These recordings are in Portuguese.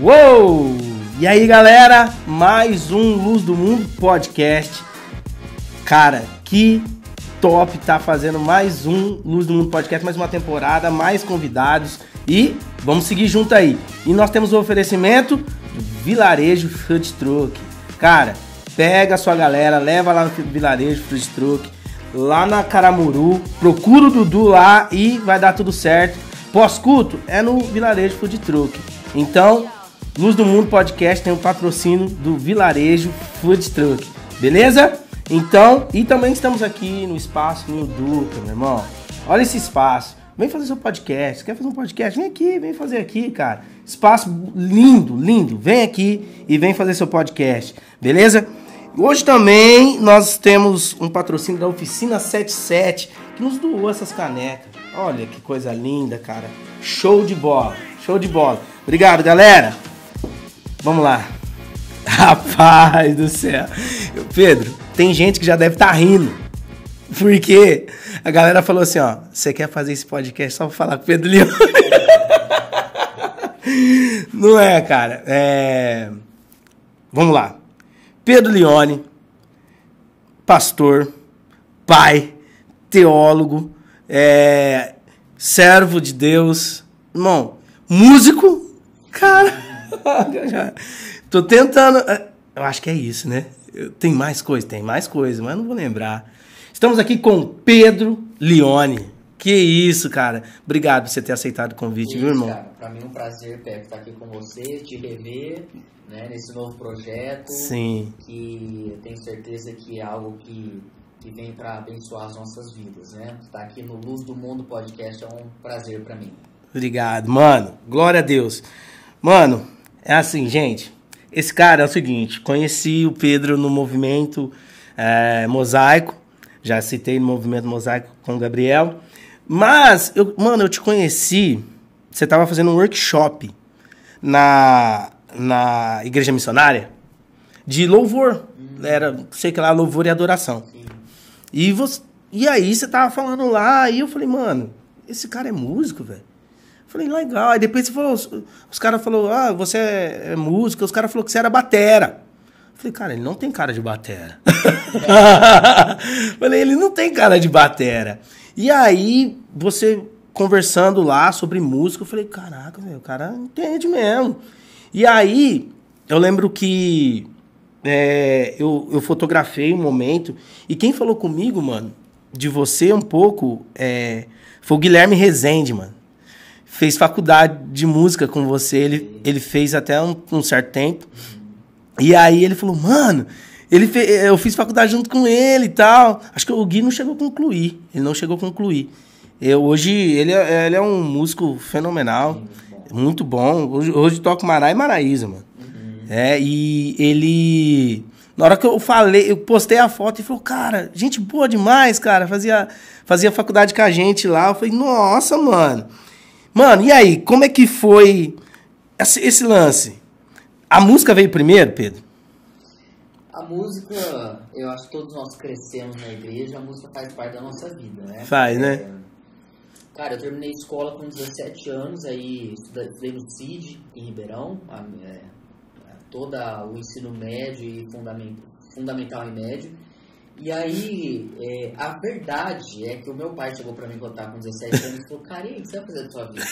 Uou! E aí, galera, mais um Luz do Mundo Podcast. Cara, que top tá fazendo mais um Luz do Mundo Podcast, mais uma temporada, mais convidados e vamos seguir junto aí. E nós temos o oferecimento do Vilarejo Food Truck. Cara, pega a sua galera, leva lá no Vilarejo Food Truck, lá na Caramuru, procura o Dudu lá e vai dar tudo certo. Pós-culto é no Vilarejo Food Truck. Então, Luz do Mundo Podcast tem o patrocínio do Vilarejo Food Truck, beleza? Então, e também estamos aqui no espaço Nil Dutra, meu irmão. Olha esse espaço. Vem fazer seu podcast. Quer fazer um podcast? Vem aqui, vem fazer aqui, cara. Espaço lindo, lindo. Vem aqui e vem fazer seu podcast, beleza? Hoje também nós temos um patrocínio da Oficina 77 que nos doou essas canecas. Olha que coisa linda, cara. Show de bola, show de bola. Obrigado, galera. Vamos lá. Rapaz do céu. Pedro, tem gente que já deve estar rindo. Porque a galera falou assim, ó, você quer fazer esse podcast só pra falar com o Pedro Leone? Não é, cara. Vamos lá. Pedro Leone, pastor, pai, teólogo, servo de Deus, irmão, músico, cara, tô tentando, eu acho que é isso, né? Tem mais coisa, mas não vou lembrar. Estamos aqui com Pedro Leone. Que isso, cara. Obrigado por você ter aceitado o convite, viu, irmão? Cara, pra mim é um prazer, Pedro, estar aqui com você, te rever, né, nesse novo projeto. Sim. Que eu tenho certeza que é algo que vem para abençoar as nossas vidas, né? Estar aqui no Luz do Mundo Podcast é um prazer pra mim. Obrigado, mano. Glória a Deus. Mano, é assim, gente. Esse cara é o seguinte, conheci o Pedro no movimento Mosaico. Já citei no movimento Mosaico com o Gabriel. Mas, eu te conheci, você estava fazendo um workshop na igreja missionária de louvor. Era, sei que lá, louvor e adoração. Sim. E aí você tava falando lá, e eu falei, mano, esse cara é músico, velho. Falei, legal. Aí depois você falou, os caras falaram, você é músico, os caras falaram que você era batera. Falei, cara, ele não tem cara de batera. Falei, ele não tem cara de batera. E aí, você conversando lá sobre música, eu falei, caraca, meu, o cara entende mesmo. E aí, eu lembro que eu fotografei um momento, e quem falou comigo, mano, de você um pouco, foi o Guilherme Rezende, mano. Fez faculdade de música com você, ele fez até um certo tempo. E aí ele falou, mano, eu fiz faculdade junto com ele e tal. Acho que o Gui não chegou a concluir. Ele não chegou a concluir. Hoje ele é um músico fenomenal, muito bom. Hoje toca Mará e Maraísa, mano. E ele... Na hora que eu falei, eu postei a foto e falou, cara, gente boa demais, cara. Fazia faculdade com a gente lá. Eu falei, nossa, mano. Mano, e aí, como é que foi esse lance? A música veio primeiro, Pedro? A música, eu acho que todos nós crescemos na igreja, a música faz parte da nossa vida, né? Faz, né? Cara, eu terminei escola com 17 anos, aí estudei no CID, em Ribeirão, todo o ensino médio e fundamental e médio. E aí, a verdade é que o meu pai chegou pra mim quando eu tava com 17 anos e falou, cara, e aí, o que você vai fazer da sua vida?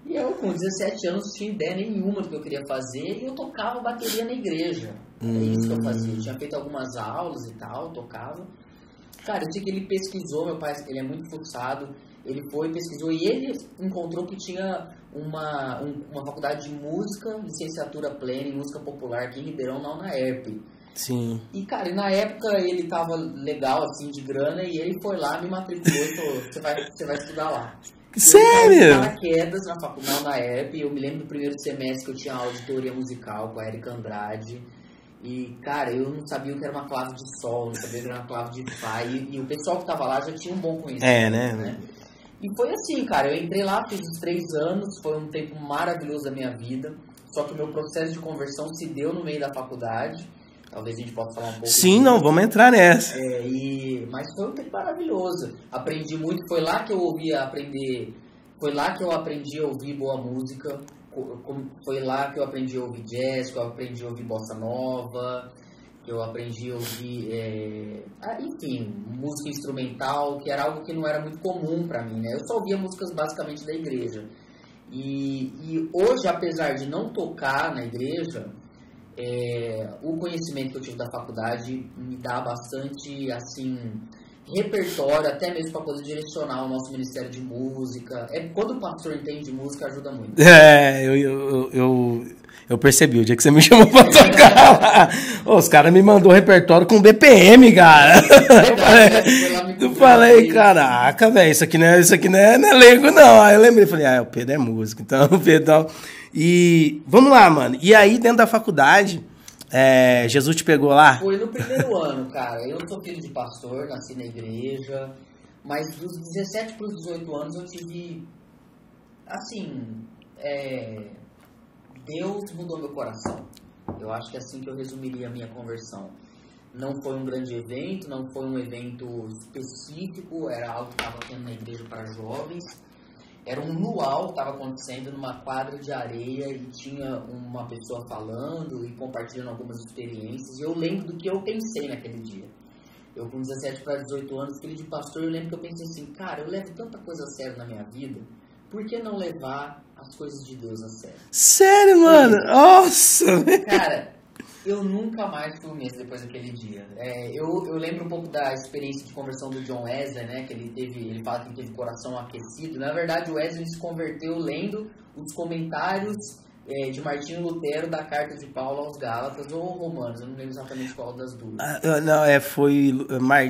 E eu, com 17 anos, não tinha ideia nenhuma do que eu queria fazer, e eu tocava bateria na igreja. É isso que eu fazia. Eu tinha feito algumas aulas e tal, tocava. Cara, eu sei que ele pesquisou, meu pai, ele é muito forçado, ele foi, pesquisou, e ele encontrou que tinha uma faculdade de música, licenciatura plena em música popular aqui em Ribeirão, na UNAERP. Sim. E, cara, na época ele tava legal, assim, de grana, e ele foi lá, me matriculou e falou, você vai estudar lá. Sério? Paraquedas na faculdade da ERP. Eu me lembro do primeiro semestre que eu tinha aula de teoria musical com a Erika Andrade. E, cara, eu não sabia o que era uma clave de sol, não sabia o que era uma clave de fá. E o pessoal que tava lá já tinha um bom conhecimento, né? E foi assim, cara, eu entrei lá, fiz os 3 anos, foi um tempo maravilhoso da minha vida. Só que o meu processo de conversão se deu no meio da faculdade. Talvez a gente possa falar um pouco. Sim, não, vamos entrar nessa. Mas foi um tempo maravilhoso. Aprendi muito, foi lá que eu aprendi a ouvir boa música, foi lá que eu aprendi a ouvir jazz, que eu aprendi a ouvir bossa nova, que eu aprendi a ouvir, enfim, música instrumental, que era algo que não era muito comum para mim, né? Eu só ouvia músicas basicamente da igreja. E hoje, apesar de não tocar na igreja, o conhecimento que eu tive da faculdade me dá bastante, assim, repertório, até mesmo para poder direcionar o nosso ministério de música. Quando o pastor entende de música, ajuda muito. Eu percebi o dia que você me chamou pra tocar lá. Os caras me mandou repertório com BPM, cara. Eu falei, caraca, velho, isso aqui não é leigo, não. Aí eu lembrei, falei, o Pedro é músico, então o Pedro... E vamos lá, mano. E aí, dentro da faculdade, Jesus te pegou lá? Foi no primeiro ano, cara. Eu sou filho de pastor, nasci na igreja, mas dos 17 para os 18 anos eu tive, assim, Deus mudou meu coração. Eu acho que é assim que eu resumiria a minha conversão. Não foi um grande evento, não foi um evento específico, era algo que estava tendo na igreja para jovens. Era um luau que estava acontecendo numa quadra de areia e tinha uma pessoa falando e compartilhando algumas experiências. E eu lembro do que eu pensei naquele dia. Eu, com 17 para 18 anos, filho de pastor, eu lembro que eu pensei assim, cara, eu levo tanta coisa a sério na minha vida, por que não levar as coisas de Deus a sério? Sério, mano? Nossa! Cara, eu nunca mais fui o mesmo depois daquele dia. Eu lembro um pouco da experiência de conversão do John Wesley, né? Que ele fala que ele teve o coração aquecido. Na verdade, o Wesley se converteu lendo os comentários de Martinho Lutero da carta de Paulo aos Gálatas ou Romanos. Eu não lembro exatamente qual das duas. Foi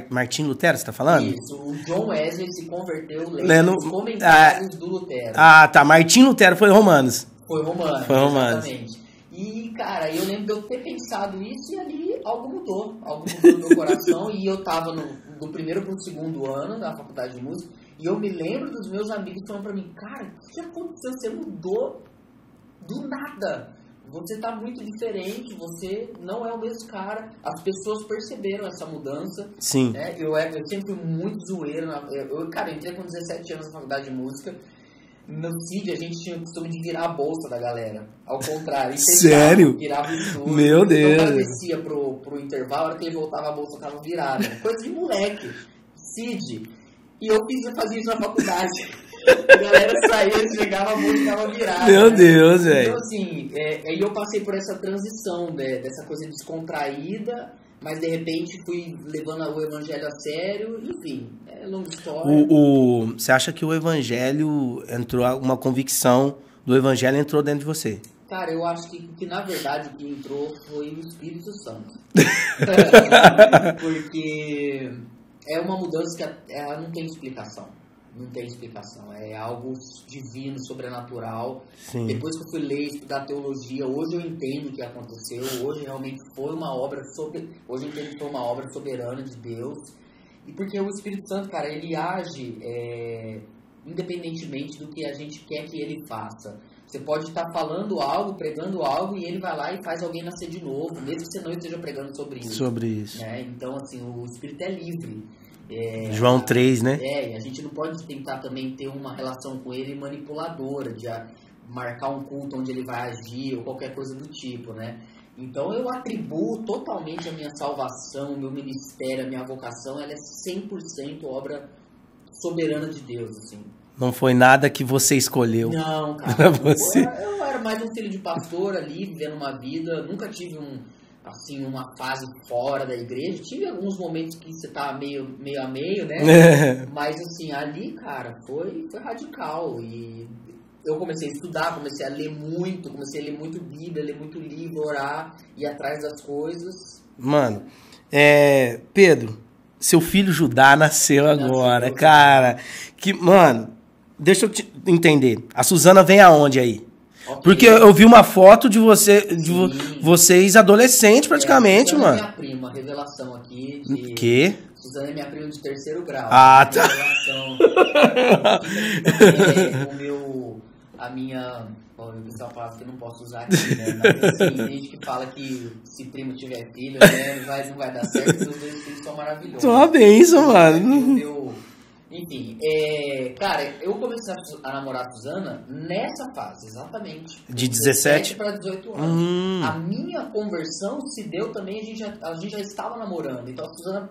Martinho Lutero, você tá falando? Isso, o John Wesley se converteu lendo os comentários do Lutero. Tá. Martinho Lutero foi Romanos. Foi Romanos, exatamente. E, cara, eu lembro de eu ter pensado isso e ali algo mudou no meu coração. E eu tava do primeiro pro segundo ano da faculdade de música e eu me lembro dos meus amigos falando pra mim, cara, o que aconteceu? Você mudou do nada. Você tá muito diferente, você não é o mesmo cara. As pessoas perceberam essa mudança. Sim. Né? Eu sempre fui muito zoeiro. Eu entrei com 17 anos na faculdade de música. No CID, a gente tinha o costume de virar a bolsa da galera. Ao contrário. Sério? Virava o estudo. Meu Deus. Então, o cara descia pro intervalo, a hora que ele voltava, a bolsa tava virada. Coisa de moleque. CID. E eu fazia isso na faculdade. A galera saía, chegava, a bolsa tava virada. Meu Deus, velho. Então, assim, aí eu passei por essa transição, né, dessa coisa descontraída, mas de repente fui levando o evangelho a sério, enfim, é longa história. Você acha que o evangelho entrou, uma convicção do evangelho entrou dentro de você? Cara, eu acho que na verdade o que entrou foi o Espírito Santo. Porque é uma mudança que ela não tem explicação. Não tem explicação, é algo divino, sobrenatural. Sim. Depois que eu fui ler, estudar teologia, hoje eu entendo o que aconteceu, hoje realmente foi uma obra hoje eu entendo que foi uma obra soberana de Deus. E porque o Espírito Santo, cara, ele age independentemente do que a gente quer que ele faça. Você pode estar falando algo, pregando algo, e ele vai lá e faz alguém nascer de novo, mesmo que você não esteja pregando sobre isso. Né? Então, assim, o Espírito é livre. João 3, né? E a gente não pode tentar também ter uma relação com ele manipuladora, de marcar um culto onde ele vai agir ou qualquer coisa do tipo, né? Então eu atribuo totalmente a minha salvação, o meu ministério, a minha vocação, ela é 100% obra soberana de Deus, assim. Não foi nada que você escolheu. Não, cara. Eu era mais um filho de pastor ali, vivendo uma vida, nunca tive uma fase fora da igreja. Tive alguns momentos que você tá meio a meio, né? Mas, assim, ali, cara, foi radical. E eu comecei a estudar, comecei a ler muito Bíblia, ler muito livro, orar, ir atrás das coisas. Mano, Pedro, seu filho Judá nasceu agora, cara. Mano, deixa eu te entender. A Suzana vem aonde aí? Okay. Porque eu vi uma foto de vocês adolescentes praticamente, Suzana mano. É minha prima, revelação aqui. Que? Suzana é minha prima de 3º grau. Ah, tá. Revelação. O pessoal fala que eu não posso usar aqui, né? Mas assim, tem gente que fala que se primo tiver filho, né, não vai dar certo, porque os 2 filhos são maravilhosos. Só uma bênção, mano. Enfim, cara, eu comecei a namorar a Suzana nessa fase, exatamente. De 17 para 18 anos. A minha conversão se deu também, a gente já estava namorando. Então a Suzana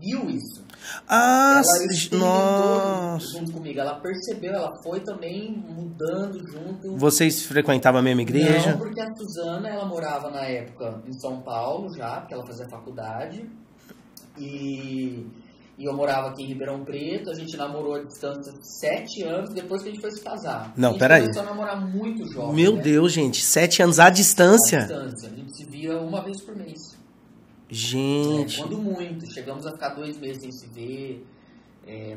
viu isso. Ah, ela nossa. junto comigo. Ela percebeu, ela foi também mudando junto. Vocês frequentavam a mesma igreja? Não, porque a Suzana, ela morava na época em São Paulo já, porque ela fazia faculdade. E eu morava aqui em Ribeirão Preto. A gente namorou à distância 7 anos depois que a gente foi se casar. Não, peraí. A gente começou a namorar muito jovem. Meu Deus, gente. 7 anos à distância? À distância. A gente se via uma vez por mês. Gente. Quando muito. Chegamos a ficar 2 meses sem se ver.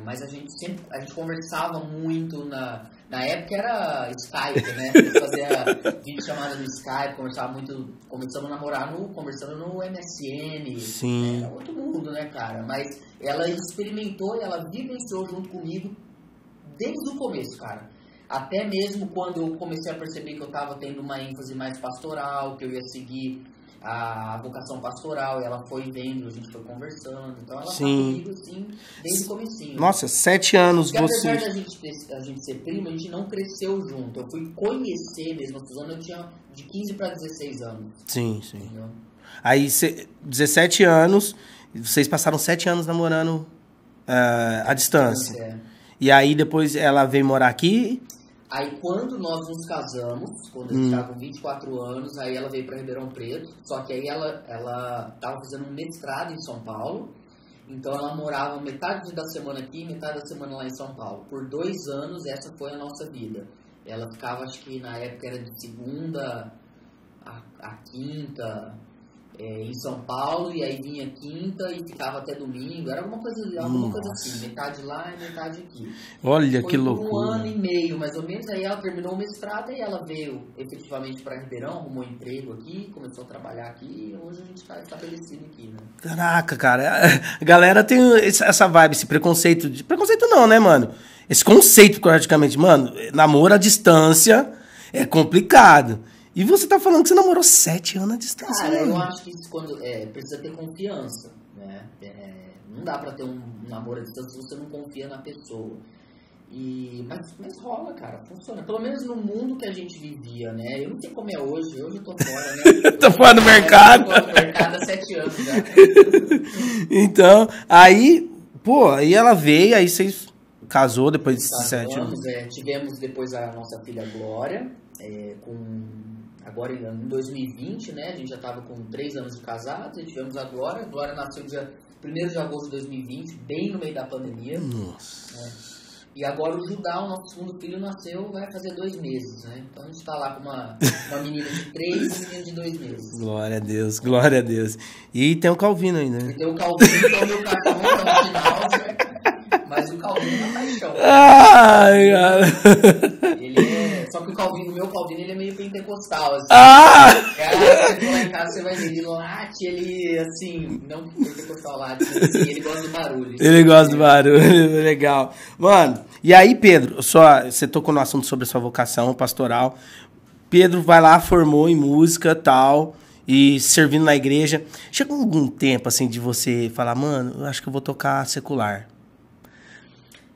Mas a gente conversava muito na época era Skype, né? Eu fazia videochamada no Skype, conversava muito, começamos a namorar conversando no MSN. Sim. Era outro mundo, né, cara? Mas ela experimentou e ela vivenciou junto comigo desde o começo, cara. Até mesmo quando eu comecei a perceber que eu tava tendo uma ênfase mais pastoral, que eu ia seguir a vocação pastoral, e ela foi vendo, a gente foi conversando, então ela tá comigo assim, desde o comecinho. Nossa, 7 anos porque você... apesar da gente ser primo, a gente não cresceu junto. Eu fui conhecer mesmo a Suzana, eu tinha de 15 para 16 anos. Sim. Entendeu? Aí, 17 anos, vocês passaram 7 anos namorando à distância. E aí, depois ela veio morar aqui... Aí quando nós nos casamos, quando a gente estava com 24 anos, aí ela veio para Ribeirão Preto, só que aí ela estava fazendo um mestrado em São Paulo, então ela morava metade da semana aqui, metade da semana lá em São Paulo. Por 2 anos essa foi a nossa vida. Ela ficava, acho que na época era de segunda a quinta em São Paulo, e aí vinha quinta e ficava até domingo, era alguma coisa assim, metade lá e metade aqui. Olha foi que loucura. Por 1 ano e meio, mais ou menos, aí ela terminou o mestrado e ela veio efetivamente para Ribeirão, arrumou um emprego aqui, começou a trabalhar aqui, e hoje a gente está estabelecido aqui, né? Caraca, cara, a galera tem essa vibe, esse preconceito, preconceito não, né, mano? Esse conceito, praticamente, mano, namoro à distância é complicado. E você tá falando que você namorou 7 anos à distância. Cara, mano. eu acho que isso precisa ter confiança, né? Não dá pra ter um namoro à distância se você não confia na pessoa. Mas rola, cara, funciona. Pelo menos no mundo que a gente vivia, né? Eu não sei como é hoje eu tô fora, né? Tô fora do mercado. Tô fora do mercado há 7 anos já. Então, aí, aí ela veio, aí vocês casou depois de 7 anos. Tivemos depois a nossa filha Glória, agora em 2020, né? A gente já estava com 3 anos de casado, e tivemos a Glória. A Glória nasceu dia 1º de agosto de 2020, bem no meio da pandemia. Nossa. Né? E agora o Judá, o nosso segundo filho, nasceu, vai fazer 2 meses, né? Então a gente tá lá com uma menina de 3 e um menino de 2 meses. Glória a Deus, glória a Deus. E tem o Calvino ainda, né? E tem o Calvino, que é o meu cachorro, é o final, né? Mas o Calvino é paixão. Ai, cara. Só que o meu Calvino, ele é meio pentecostal, assim. Cara, você for lá em casa, você vai ver, ele late, ele, assim, não pentecostal late, mas assim, ele gosta do barulho. Ele gosta do barulho, legal. Mano, e aí, Pedro, você tocou no assunto sobre a sua vocação pastoral. Pedro vai lá, formou em música, tal, e servindo na igreja. Chegou algum tempo, assim, de você falar, mano, eu acho que eu vou tocar secular.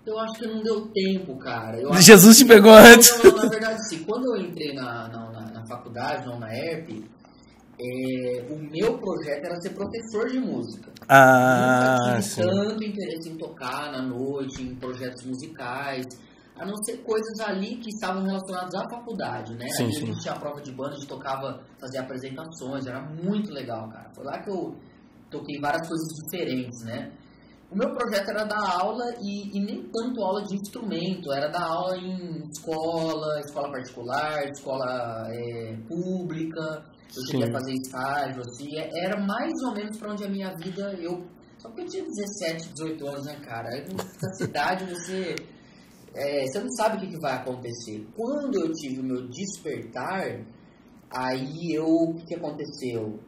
Eu acho que não deu tempo, cara. Jesus te pegou antes. Não, na verdade, sim. Quando eu entrei na faculdade, não na ERP, o meu projeto era ser professor de música. Nunca tive tanto interesse em tocar na noite, em projetos musicais, a não ser coisas ali que estavam relacionadas à faculdade, né? Sim, ali sim. a gente tinha a prova de banda, a gente tocava, fazia apresentações, era muito legal, cara. Foi lá que eu toquei várias coisas diferentes, né? O meu projeto era dar aula e nem tanto aula de instrumento, era dar aula em escola particular, escola pública. Eu queria fazer estágio, assim, era mais ou menos para onde a minha vida, só que eu tinha 17, 18 anos, né, cara? Nessa cidade você não sabe o que vai acontecer. Quando eu tive o meu despertar, aí o que aconteceu?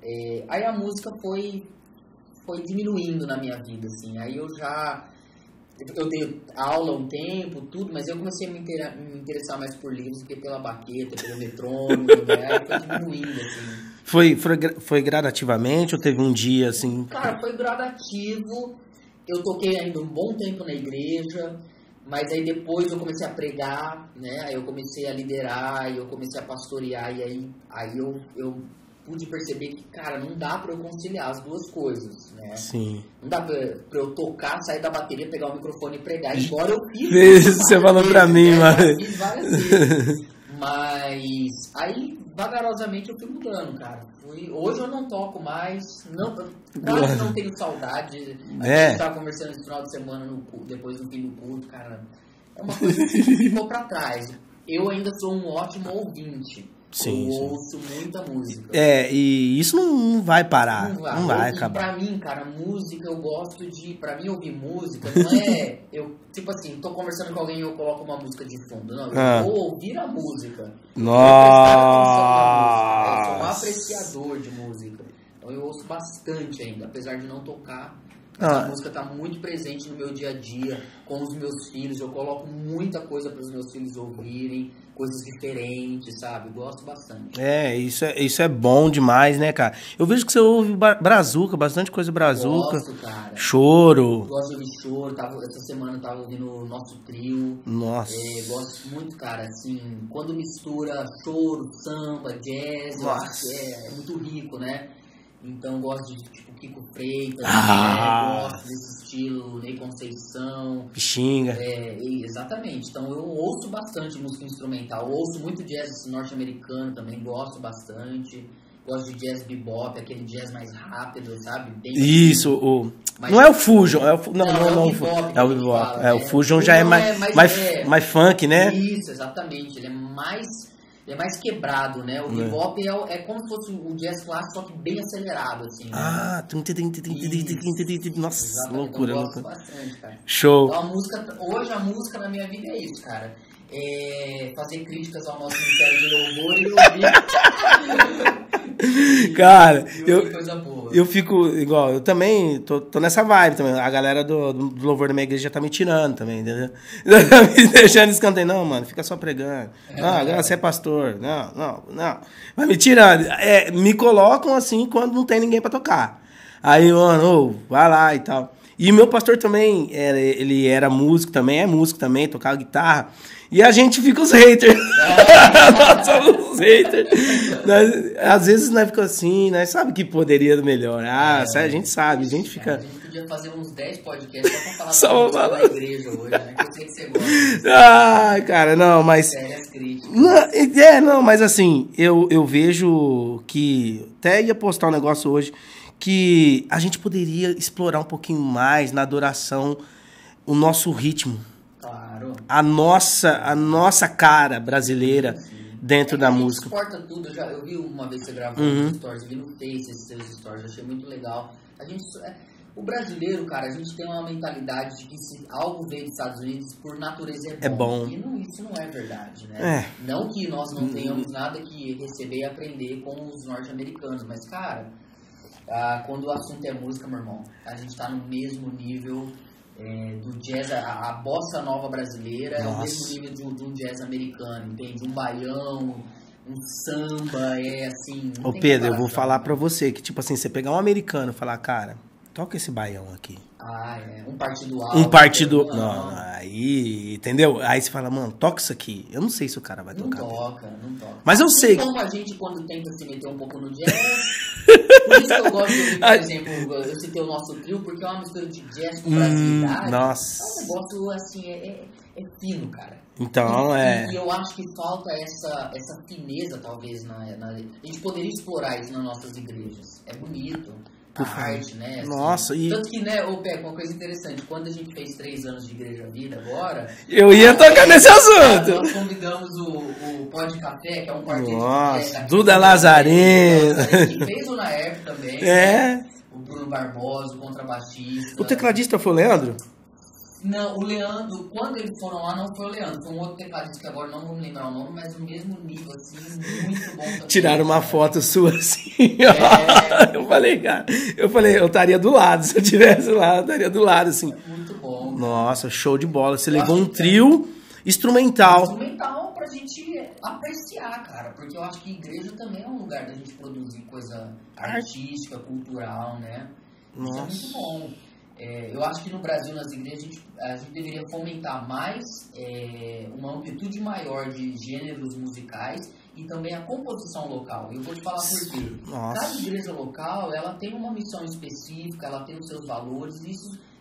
Aí a música foi diminuindo na minha vida, assim, aí eu dei aula um tempo, tudo, mas eu comecei a me interessar mais por livros do que pela baqueta, pelo metrônomo, né, aí foi diminuindo, assim. Foi gradativamente ou teve um dia, assim? Cara, foi gradativo, eu toquei ainda um bom tempo na igreja, mas aí depois eu comecei a pregar, né? Aí eu comecei a liderar, e eu comecei a pastorear, e aí eu pude perceber que, cara, não dá pra eu conciliar as duas coisas, né? Sim. Não dá pra eu tocar, sair da bateria, pegar o microfone e pregar. Embora eu fiz. Você falou pra mim, mano. Eu fiz várias vezes. Mas aí, vagarosamente, eu fui mudando, cara. Hoje eu não toco mais. Quase não tenho saudade. A gente tava conversando esse final de semana, depois do fim do culto, cara. É uma coisa que ficou pra trás. Eu ainda sou um ótimo ouvinte. Sim, eu ouço muita música. E isso não vai parar. Não vai acabar. Pra mim, cara, música, eu gosto de... Pra mim, ouvir música não é... tipo assim, tô conversando com alguém e eu coloco uma música de fundo. Não, eu vou ouvir a música. Nossa! Eu sou um apreciador de música. Então eu ouço bastante ainda, apesar de não tocar. A música tá muito presente no meu dia a dia, com os meus filhos. Eu coloco muita coisa para os meus filhos ouvirem, coisas diferentes, sabe? Gosto bastante. Isso é bom demais, né, cara? Eu vejo que você ouve brazuca, bastante coisa brazuca. Gosto, cara. Choro. Gosto de ouvir choro. Essa semana eu tava ouvindo o Nosso Trio. Nossa. Gosto muito, cara, assim, quando mistura choro, samba, jazz, eu acho que é muito rico, né? Então gosto de tipo Kiko Freitas, gosto desse estilo, Ney Conceição. Pixinga. Exatamente. Então eu ouço bastante música instrumental. Eu ouço muito jazz norte-americano também, gosto bastante. Gosto de jazz bebop, aquele jazz mais rápido, sabe? Bem isso, não é o Fusion, não, o bebop. O Fusion já é mais funk, né? Isso, exatamente. Ele é mais quebrado, né? O bebop é como se fosse o jazz clássico, só que bem acelerado, assim. Né? Nossa, exatamente. loucura. Eu gosto bastante, cara. Show. Então, hoje a música na minha vida é isso, cara. Fazer críticas ao nosso Ministério de Louvor e ouvir. Cara, coisa boa. Eu fico igual, eu também tô nessa vibe também. A galera do louvor da minha igreja já tá me tirando também, entendeu? Tá me deixando escanteio. Não, mano, fica só pregando. Não, agora você é pastor. Não. Vai me tirando. Me colocam assim quando não tem ninguém pra tocar. Aí, mano, vai lá e tal. E meu pastor também, ele era músico também, é músico também, tocava guitarra. E a gente fica os haters. Nós somos os haters. Às vezes nós ficamos assim, nós sabe que poderia melhorar. A gente sabe, a gente fica... A gente podia fazer uns 10 podcasts só pra falar da igreja hoje, né? Que eu sei que você gosta. Cara, não, mas... Sérias críticas. Não, mas assim, eu vejo que... Até ia postar um negócio hoje, que a gente poderia explorar um pouquinho mais na adoração o nosso ritmo. Claro. A nossa cara brasileira dentro da música. Exporta tudo. Eu vi uma vez você gravando uns stories, eu vi no Face esses seus stories, achei muito legal. O brasileiro, cara, a gente tem uma mentalidade de que se algo veio dos Estados Unidos, por natureza é bom. E isso não é verdade, né? Não que nós não tenhamos nada que receber e aprender com os norte-americanos, mas, cara, quando o assunto é música, meu irmão, a gente tá no mesmo nível do jazz, a bossa nova brasileira. Nossa. É o mesmo nível de um jazz americano, entende? Um baião, um samba, assim... Ô Pedro, eu vou falar pra você que, tipo assim, você pegar um americano e falar, cara, toca esse baião aqui. Um partido alto. Um partido... Não, aí, entendeu? Aí você fala, mano, toca isso aqui. Eu não sei se o cara vai tocar. Não toca. Mas eu sei. Como a gente, quando tenta se meter um pouco no jazz... Por isso que eu gosto de ouvir, por exemplo, eu citei o Nosso Trio, porque é uma mistura de jazz com brasilidade. Nossa. É um negócio, assim, é fino, cara. Então, E eu acho que falta essa fineza, talvez, a gente poderia explorar isso nas nossas igrejas. É bonito. A arte, né? Assim. Nossa, Tanto que, né, uma coisa interessante, quando a gente fez 3 anos de Igreja Vida agora... Eu ia tocar nesse assunto! Nós convidamos o Pó de Café, que é um quarteto de Nossa, Duda Lazareno! Que fez o Naerp também. O Bruno Barbosa, o contrabaixista. O tecladista foi o Leandro? Não, o Leandro, quando eles foram lá, não foi o Leandro, foi um outro tecladista que agora não vou me lembrar o nome, mas o mesmo nível, assim, muito bom também. Tiraram uma foto sua assim, Eu falei, cara, eu estaria do lado, se eu estivesse lá, eu estaria do lado, assim. Muito bom. Nossa, show de bola, você levou um trio instrumental. Instrumental pra gente apreciar, cara, porque eu acho que igreja também é um lugar da gente produzir coisa artística, cultural, né? Nossa. Isso é muito bom. Eu acho que no Brasil, nas igrejas, a gente deveria fomentar mais uma amplitude maior de gêneros musicais e também a composição local. Eu vou te falar por quê. Cada igreja local, ela tem uma missão específica, ela tem os seus valores,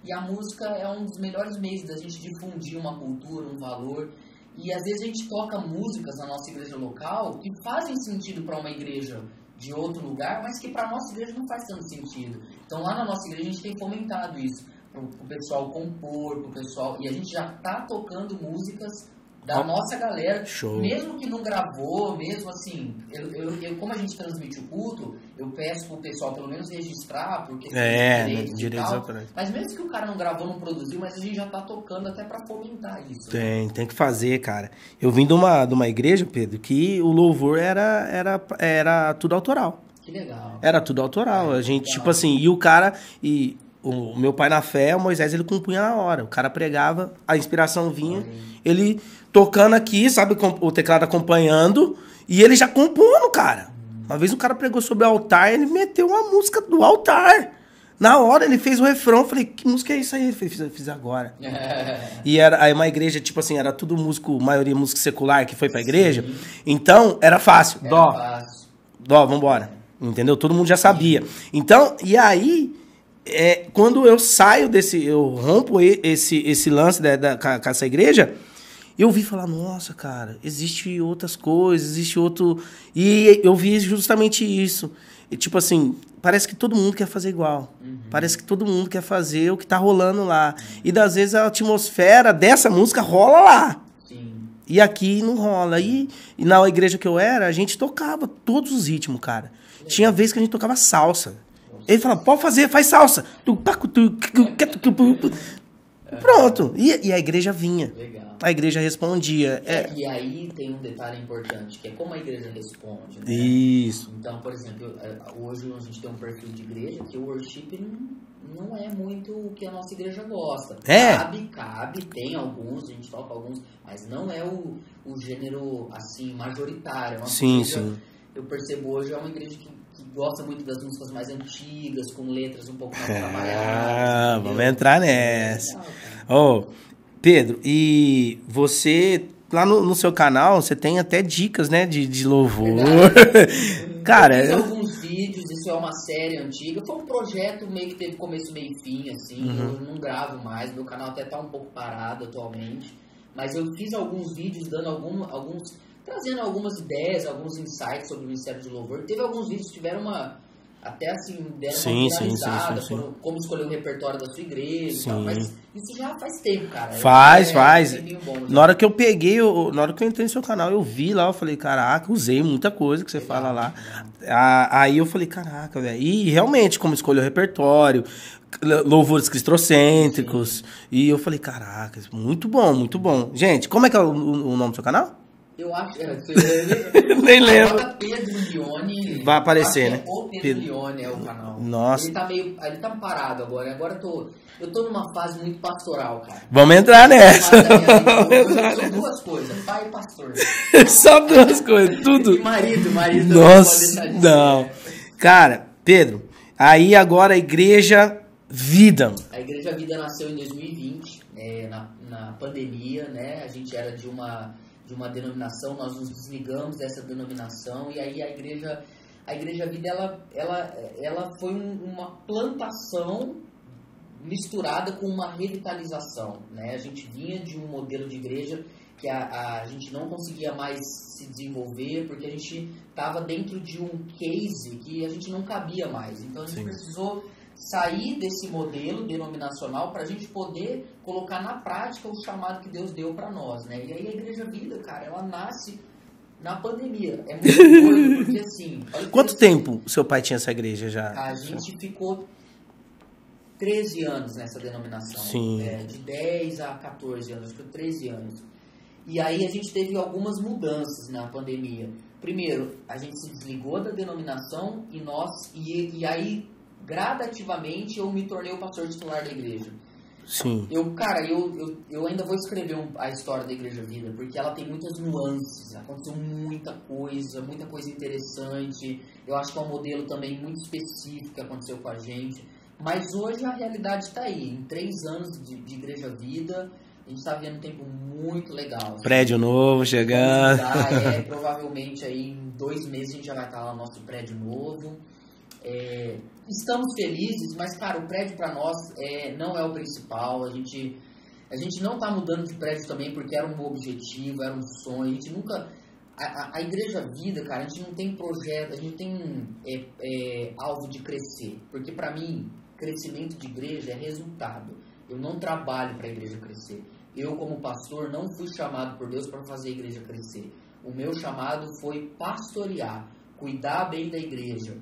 e a música é um dos melhores meios da gente difundir uma cultura, um valor. E às vezes a gente toca músicas na nossa igreja local que fazem sentido para uma igreja de outro lugar, mas que para a nossa igreja não faz tanto sentido. Então lá na nossa igreja a gente tem fomentado isso, para o pessoal compor, para o pessoal... E a gente já está tocando músicas da nossa galera, show. Mesmo que não gravou, mesmo assim, como a gente transmite o culto, eu peço pro pessoal pelo menos registrar, porque tem direitos e tal, mas mesmo que o cara não gravou, não produziu, mas a gente já tá tocando até pra fomentar isso. Tem que fazer, cara. Eu vim de uma igreja, Pedro, que o louvor era tudo autoral. Que legal. Era tudo autoral. A gente, tipo assim, e o cara... O meu pai na fé, o Moisés, ele compunha na hora. O cara pregava, a inspiração vinha, ele tocando aqui, sabe, o teclado acompanhando, e ele já compondo, cara. Uma vez o cara pregou sobre o altar, ele meteu uma música do altar. Na hora ele fez o refrão, eu falei, que música é isso aí? Ele fez, fiz agora. E era aí uma igreja, tipo assim, era tudo músico, maioria músico secular que foi pra igreja. Então, era fácil. Dó, vambora. Entendeu? Todo mundo já sabia. Então, e aí... quando eu saio eu rompo esse lance com essa igreja, eu vi falar, nossa, cara, existe outras coisas, existe outro... E eu vi justamente isso. E, tipo assim, parece que todo mundo quer fazer igual. Parece que todo mundo quer fazer o que tá rolando lá. E, das vezes, a atmosfera dessa música rola lá. Sim. E aqui não rola. E na igreja que eu era, a gente tocava todos os ritmos, cara. Tinha vez que a gente tocava salsa. Ele fala, pode fazer, faz salsa. Pronto. E a igreja vinha. Legal. A igreja respondia. E aí tem um detalhe importante, que é como a igreja responde. Né? Isso. Então, por exemplo, hoje a gente tem um perfil de igreja que o worship não é muito o que a nossa igreja gosta. Cabe, tem alguns, a gente toca alguns, mas não é o gênero, assim, majoritário. Sim. Eu percebo hoje é uma igreja que gosta muito das músicas mais antigas, com letras um pouco mais trabalhadas. Vamos entrar nessa. Pedro, e você, lá no seu canal, você tem até dicas, né, de louvor. Cara, eu fiz alguns vídeos, isso é uma série antiga. Foi um projeto meio que teve começo, meio e fim, assim. Eu não gravo mais, meu canal até tá um pouco parado atualmente. Mas eu fiz alguns vídeos dando trazendo algumas ideias, alguns insights sobre o Ministério de Louvor. Teve alguns vídeos que tiveram até assim, deram uma finalizada, como escolher o repertório da sua igreja e tal, mas isso já faz tempo, cara. Faz. Na hora que eu na hora que eu entrei no seu canal, eu vi lá, eu falei, caraca, usei muita coisa que você fala lá. Aí eu falei, caraca, velho. E realmente, como escolher o repertório, louvores cristocêntricos. E eu falei, caraca, muito bom, muito bom. Gente, como é que é o nome do seu canal? Eu acho que nem lembro. Pedro Lione. Vai aparecer, né? O Pedro Lione é o canal. Nossa. Ele tá parado agora. Agora eu tô numa fase muito pastoral, cara. Vamos entrar nessa. São duas coisas, pai e pastor. Só duas coisas, tudo. E marido. Nossa, não. Cara, Pedro, aí agora a Igreja Vida. A Igreja Vida nasceu em 2020, na pandemia, né? A gente era de uma denominação, nós nos desligamos dessa denominação e aí a Igreja Vida ela foi uma plantação misturada com uma revitalização, né? A gente vinha de um modelo de igreja que a gente não conseguia mais se desenvolver porque a gente estava dentro de um case que a gente não cabia mais, então a gente precisou sair desse modelo denominacional para a gente poder colocar na prática o chamado que Deus deu para nós, né? E aí a Igreja Vida, cara, ela nasce na pandemia. É muito doido, porque assim... Quanto tempo o seu pai tinha essa igreja já? A gente ficou 13 anos nessa denominação. Sim. De 10 a 14 anos, ficou 13 anos. E aí a gente teve algumas mudanças na pandemia. Primeiro, a gente se desligou da denominação e aí gradativamente eu me tornei o pastor titular da igreja. Sim. Eu ainda vou escrever a história da Igreja Vida, porque ela tem muitas nuances, aconteceu muita coisa interessante. Eu acho que é um modelo também muito específico que aconteceu com a gente. Mas hoje a realidade está aí. Em 3 anos de Igreja Vida, a gente está vivendo um tempo muito legal. Prédio novo chegando. Provavelmente aí em 2 meses a gente já vai estar lá no nosso prédio novo. Estamos felizes, mas, cara, o prédio para nós não é o principal. A gente não está mudando de prédio também porque era um objetivo, era um sonho. A gente nunca... A Igreja Vida, cara, a gente não tem projeto, a gente não tem alvo de crescer. Porque, para mim, crescimento de igreja é resultado. Eu não trabalho para a igreja crescer. Eu, como pastor, não fui chamado por Deus para fazer a igreja crescer. O meu chamado foi pastorear, cuidar bem da igreja.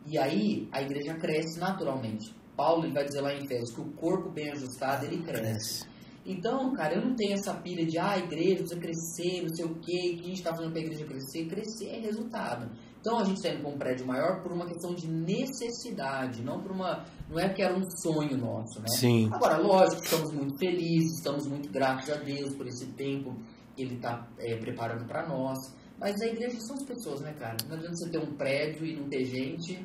E aí, a igreja cresce naturalmente. Paulo ele vai dizer lá em Efésios que o corpo bem ajustado, ele cresce. Então, cara, eu não tenho essa pilha de a igreja precisa crescer, não sei o quê, que a gente está fazendo para a igreja crescer. Crescer é resultado. Então, a gente está indo para um prédio maior por uma questão de necessidade, não é que era um sonho nosso, né? Sim. Agora, lógico, estamos muito felizes, estamos muito gratos a Deus por esse tempo que Ele está preparando para nós. Mas a igreja são as pessoas, né, cara? Não adianta você ter um prédio e não ter gente.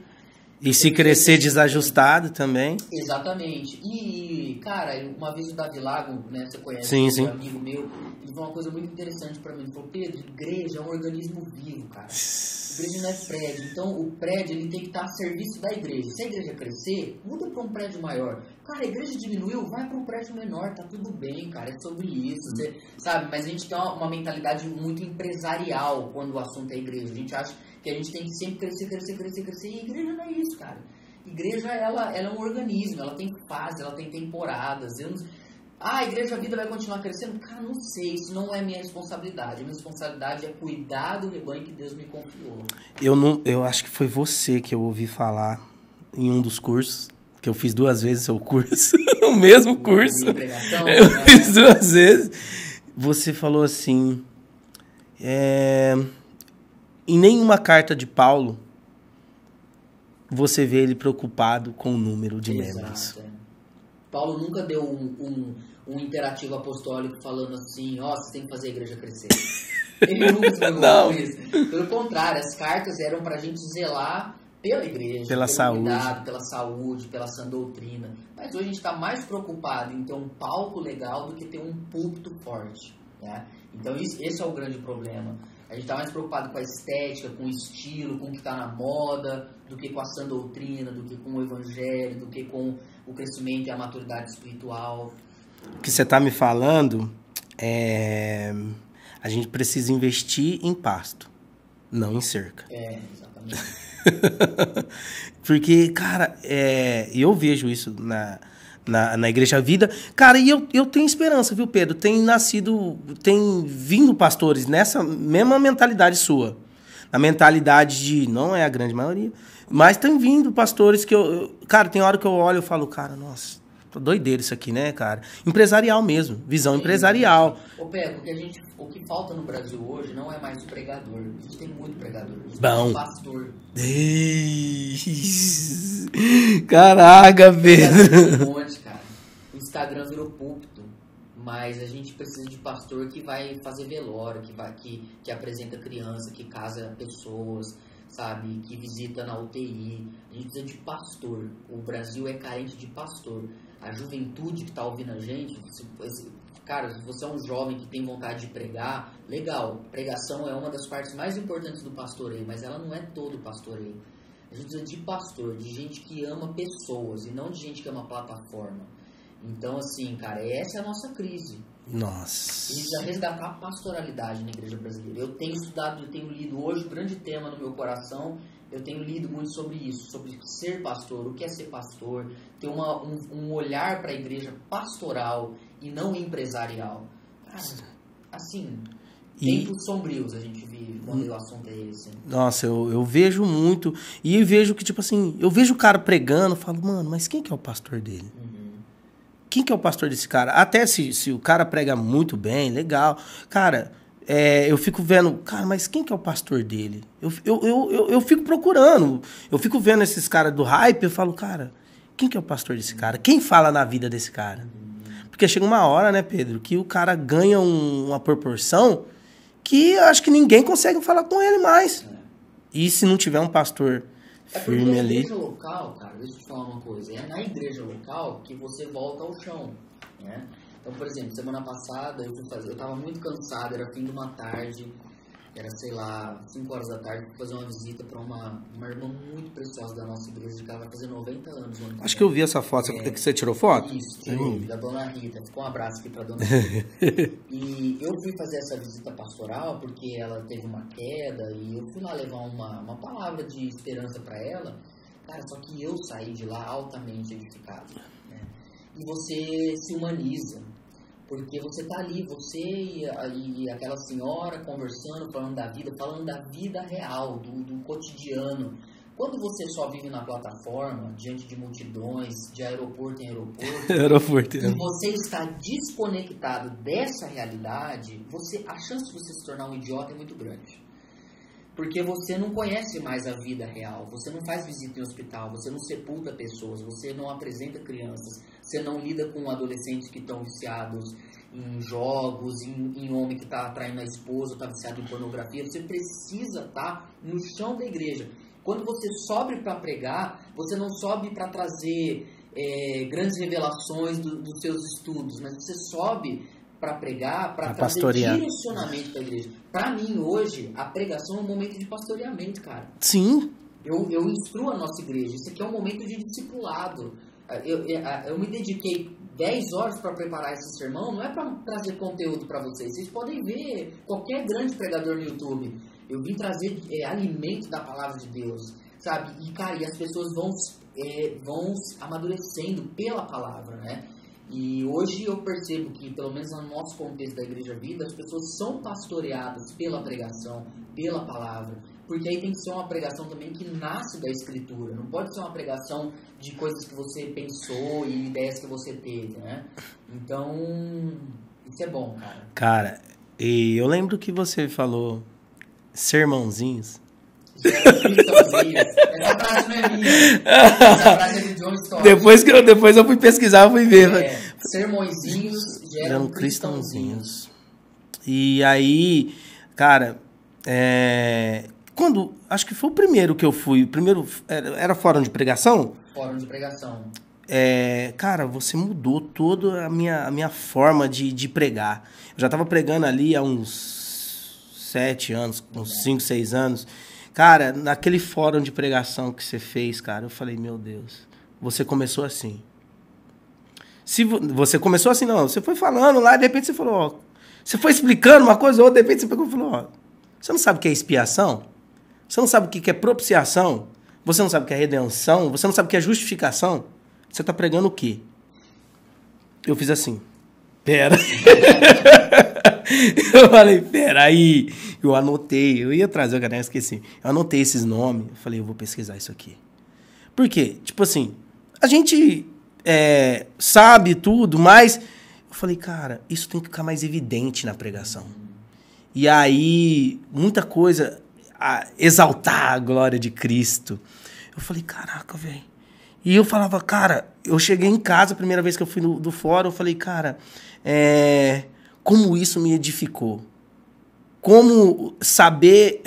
E se crescer desajustado também. Exatamente. E, cara, uma vez o Davi Lago, né, você conhece, sim. Um amigo meu, ele falou uma coisa muito interessante pra mim. Ele falou, Pedro, igreja é um organismo vivo, cara. Igreja não é prédio. Então, o prédio, ele tem que estar a serviço da igreja. Se a igreja crescer, muda pra um prédio maior. Cara, a igreja diminuiu, vai pra um prédio menor, tá tudo bem, cara, é sobre isso, você, sabe? Mas a gente tem uma mentalidade muito empresarial quando o assunto é igreja. A gente acha que a gente tem que sempre crescer. E a igreja não é isso, cara. Igreja, ela é um organismo, ela tem fase, ela tem temporadas. A Igreja Vida vai continuar crescendo? Cara, não sei, isso não é minha responsabilidade. A minha responsabilidade é cuidar do rebanho que Deus me confiou. Eu acho que foi você que eu ouvi falar em um dos cursos, que eu fiz 2 vezes o curso, o mesmo curso. Eu fiz 2 vezes. Você falou assim, em nenhuma carta de Paulo você vê ele preocupado com o número de membros. Paulo nunca deu um imperativo apostólico falando assim, você tem que fazer a igreja crescer. Ele nunca se preocupou com isso. Pelo contrário, as cartas eram pra gente zelar pela igreja, pela saúde. Cuidado, pela saúde, pela sã doutrina. Mas hoje a gente está mais preocupado em ter um palco legal do que ter um púlpito forte. Né? Então esse é o grande problema. A gente está mais preocupado com a estética, com o estilo, com o que está na moda, do que com a sã doutrina, do que com o evangelho, do que com o crescimento e a maturidade espiritual. O que você está me falando a gente precisa investir em pasto, não em cerca. Exatamente. Porque, cara, eu vejo isso na Igreja Vida. Cara, e eu tenho esperança, viu, Pedro? Tem vindo pastores nessa mesma mentalidade sua. Na mentalidade de, não é a grande maioria, mas tem vindo pastores que cara, tem hora que eu olho e falo, cara, nossa, tô doideiro isso aqui, né, cara? Empresarial mesmo, visão empresarial. Ô, Pedro, o que falta no Brasil hoje não é mais o pregador. A gente tem muito pregador. A gente Bom. tem pastor. Caraca, Pedro. Um monte, cara. O Instagram virou púlpito. Mas a gente precisa de pastor que vai fazer velório, que apresenta criança, que casa pessoas, sabe? Que visita na UTI. A gente precisa de pastor. O Brasil é carente de pastor. A juventude que está ouvindo a gente, cara, se você é um jovem que tem vontade de pregar, legal. Pregação é uma das partes mais importantes do pastoreio, mas ela não é todo pastoreio. A gente precisa de pastor, de gente que ama pessoas e não de gente que ama plataforma. Então, assim, cara, essa é a nossa crise. Nossa. A gente precisa resgatar a pastoralidade na igreja brasileira. Eu tenho estudado, eu tenho lido hoje, o grande tema no meu coração, eu tenho lido muito sobre isso, sobre ser pastor, o que é ser pastor, ter um olhar para a igreja pastoral e não empresarial. Cara, assim, tempos sombrios a gente vive quando o assunto é esse. Nossa, eu vejo muito, e vejo que, tipo assim, eu vejo o cara pregando, falo, mano, mas quem que é o pastor dele? Quem que é o pastor desse cara? Até se o cara prega muito bem, legal. Cara, eu fico vendo, cara, mas quem que é o pastor dele? Eu fico procurando. Eu fico vendo esses caras do hype, eu falo, cara, quem que é o pastor desse cara? Quem fala na vida desse cara? Porque chega uma hora, né, Pedro, que o cara ganha uma proporção que eu acho que ninguém consegue falar com ele mais. E se não tiver um pastor firme ali. Na igreja local, cara, deixa eu te falar uma coisa. É na igreja local que você volta ao chão, né? Então, por exemplo, semana passada eu tava muito cansado, era fim de uma tarde, era, sei lá, 5 horas da tarde, fui fazer uma visita para uma irmã muito preciosa da nossa igreja, que ela vai fazer 90 anos. Acho que eu vi essa foto. Que você tirou foto? Isso, da dona Rita. Ficou um abraço aqui pra dona Rita. E eu fui fazer essa visita pastoral porque ela teve uma queda e eu fui lá levar uma palavra de esperança para ela. Cara, só que eu saí de lá altamente edificado, né? E você se humaniza. Porque você tá ali, você e aquela senhora conversando, falando da vida real, do cotidiano. Quando você só vive na plataforma, diante de multidões, de aeroporto em aeroporto, e você está desconectado dessa realidade, a chance de você se tornar um idiota é muito grande. Porque você não conhece mais a vida real, você não faz visita em hospital, você não sepulta pessoas, você não apresenta crianças, você não lida com adolescentes que estão viciados em jogos, em homem que está traindo a esposa, está viciado em pornografia. Você precisa estar no chão da igreja. Quando você sobe para pregar, você não sobe para trazer grandes revelações dos seus estudos, mas você sobe para pregar, para trazer direcionamento para a igreja. Para mim, hoje, a pregação é um momento de pastoreamento, cara. Sim. Eu instruo a nossa igreja. Isso aqui é um momento de discipulado. Eu me dediquei 10 horas para preparar esse sermão, não é para trazer conteúdo para vocês. Vocês podem ver qualquer grande pregador no YouTube. Eu vim trazer alimento da palavra de Deus, sabe? E, cara, as pessoas vão amadurecendo pela palavra, né? E hoje eu percebo que, pelo menos no nosso contexto da Igreja Vida, as pessoas são pastoreadas pela pregação, pela palavra. Porque aí tem que ser uma pregação também que nasce da Escritura. Não pode ser uma pregação de coisas que você pensou e ideias que você teve, né? Então, isso é bom, cara. Cara, e eu lembro que você falou sermãozinhos. Essa frase não é minha. Essa frase é de John Stott. Depois eu fui pesquisar, fui ver. Sermõezinhos geram cristãozinhos. E aí, cara, acho que foi o primeiro que eu fui. Primeiro, era fórum de pregação? Fórum de pregação. Cara, você mudou toda a minha forma de pregar. Eu já estava pregando ali há uns 7 anos, uns 5, 6 anos. Cara, naquele fórum de pregação que você fez, cara, eu falei, meu Deus, você começou assim. Você começou assim, não, você foi falando lá, de repente você falou, ó, você foi explicando uma coisa ou outra, de repente você pegou e falou, ó, você não sabe o que é expiação? Você não sabe o que é propiciação? Você não sabe o que é redenção? Você não sabe o que é justificação? Você está pregando o quê? Eu fiz assim, pera. Eu falei, peraí. Eu anotei, eu ia trazer o cara, esqueci. Eu anotei esses nomes, eu falei, eu vou pesquisar isso aqui. Por quê? Tipo assim, a gente sabe tudo, mas eu falei, cara, isso tem que ficar mais evidente na pregação. E aí, muita coisa, exaltar a glória de Cristo. Eu falei, caraca, velho. E eu falava, cara, eu cheguei em casa, a primeira vez que eu fui do fórum, eu falei, cara, como isso me edificou. Como saber,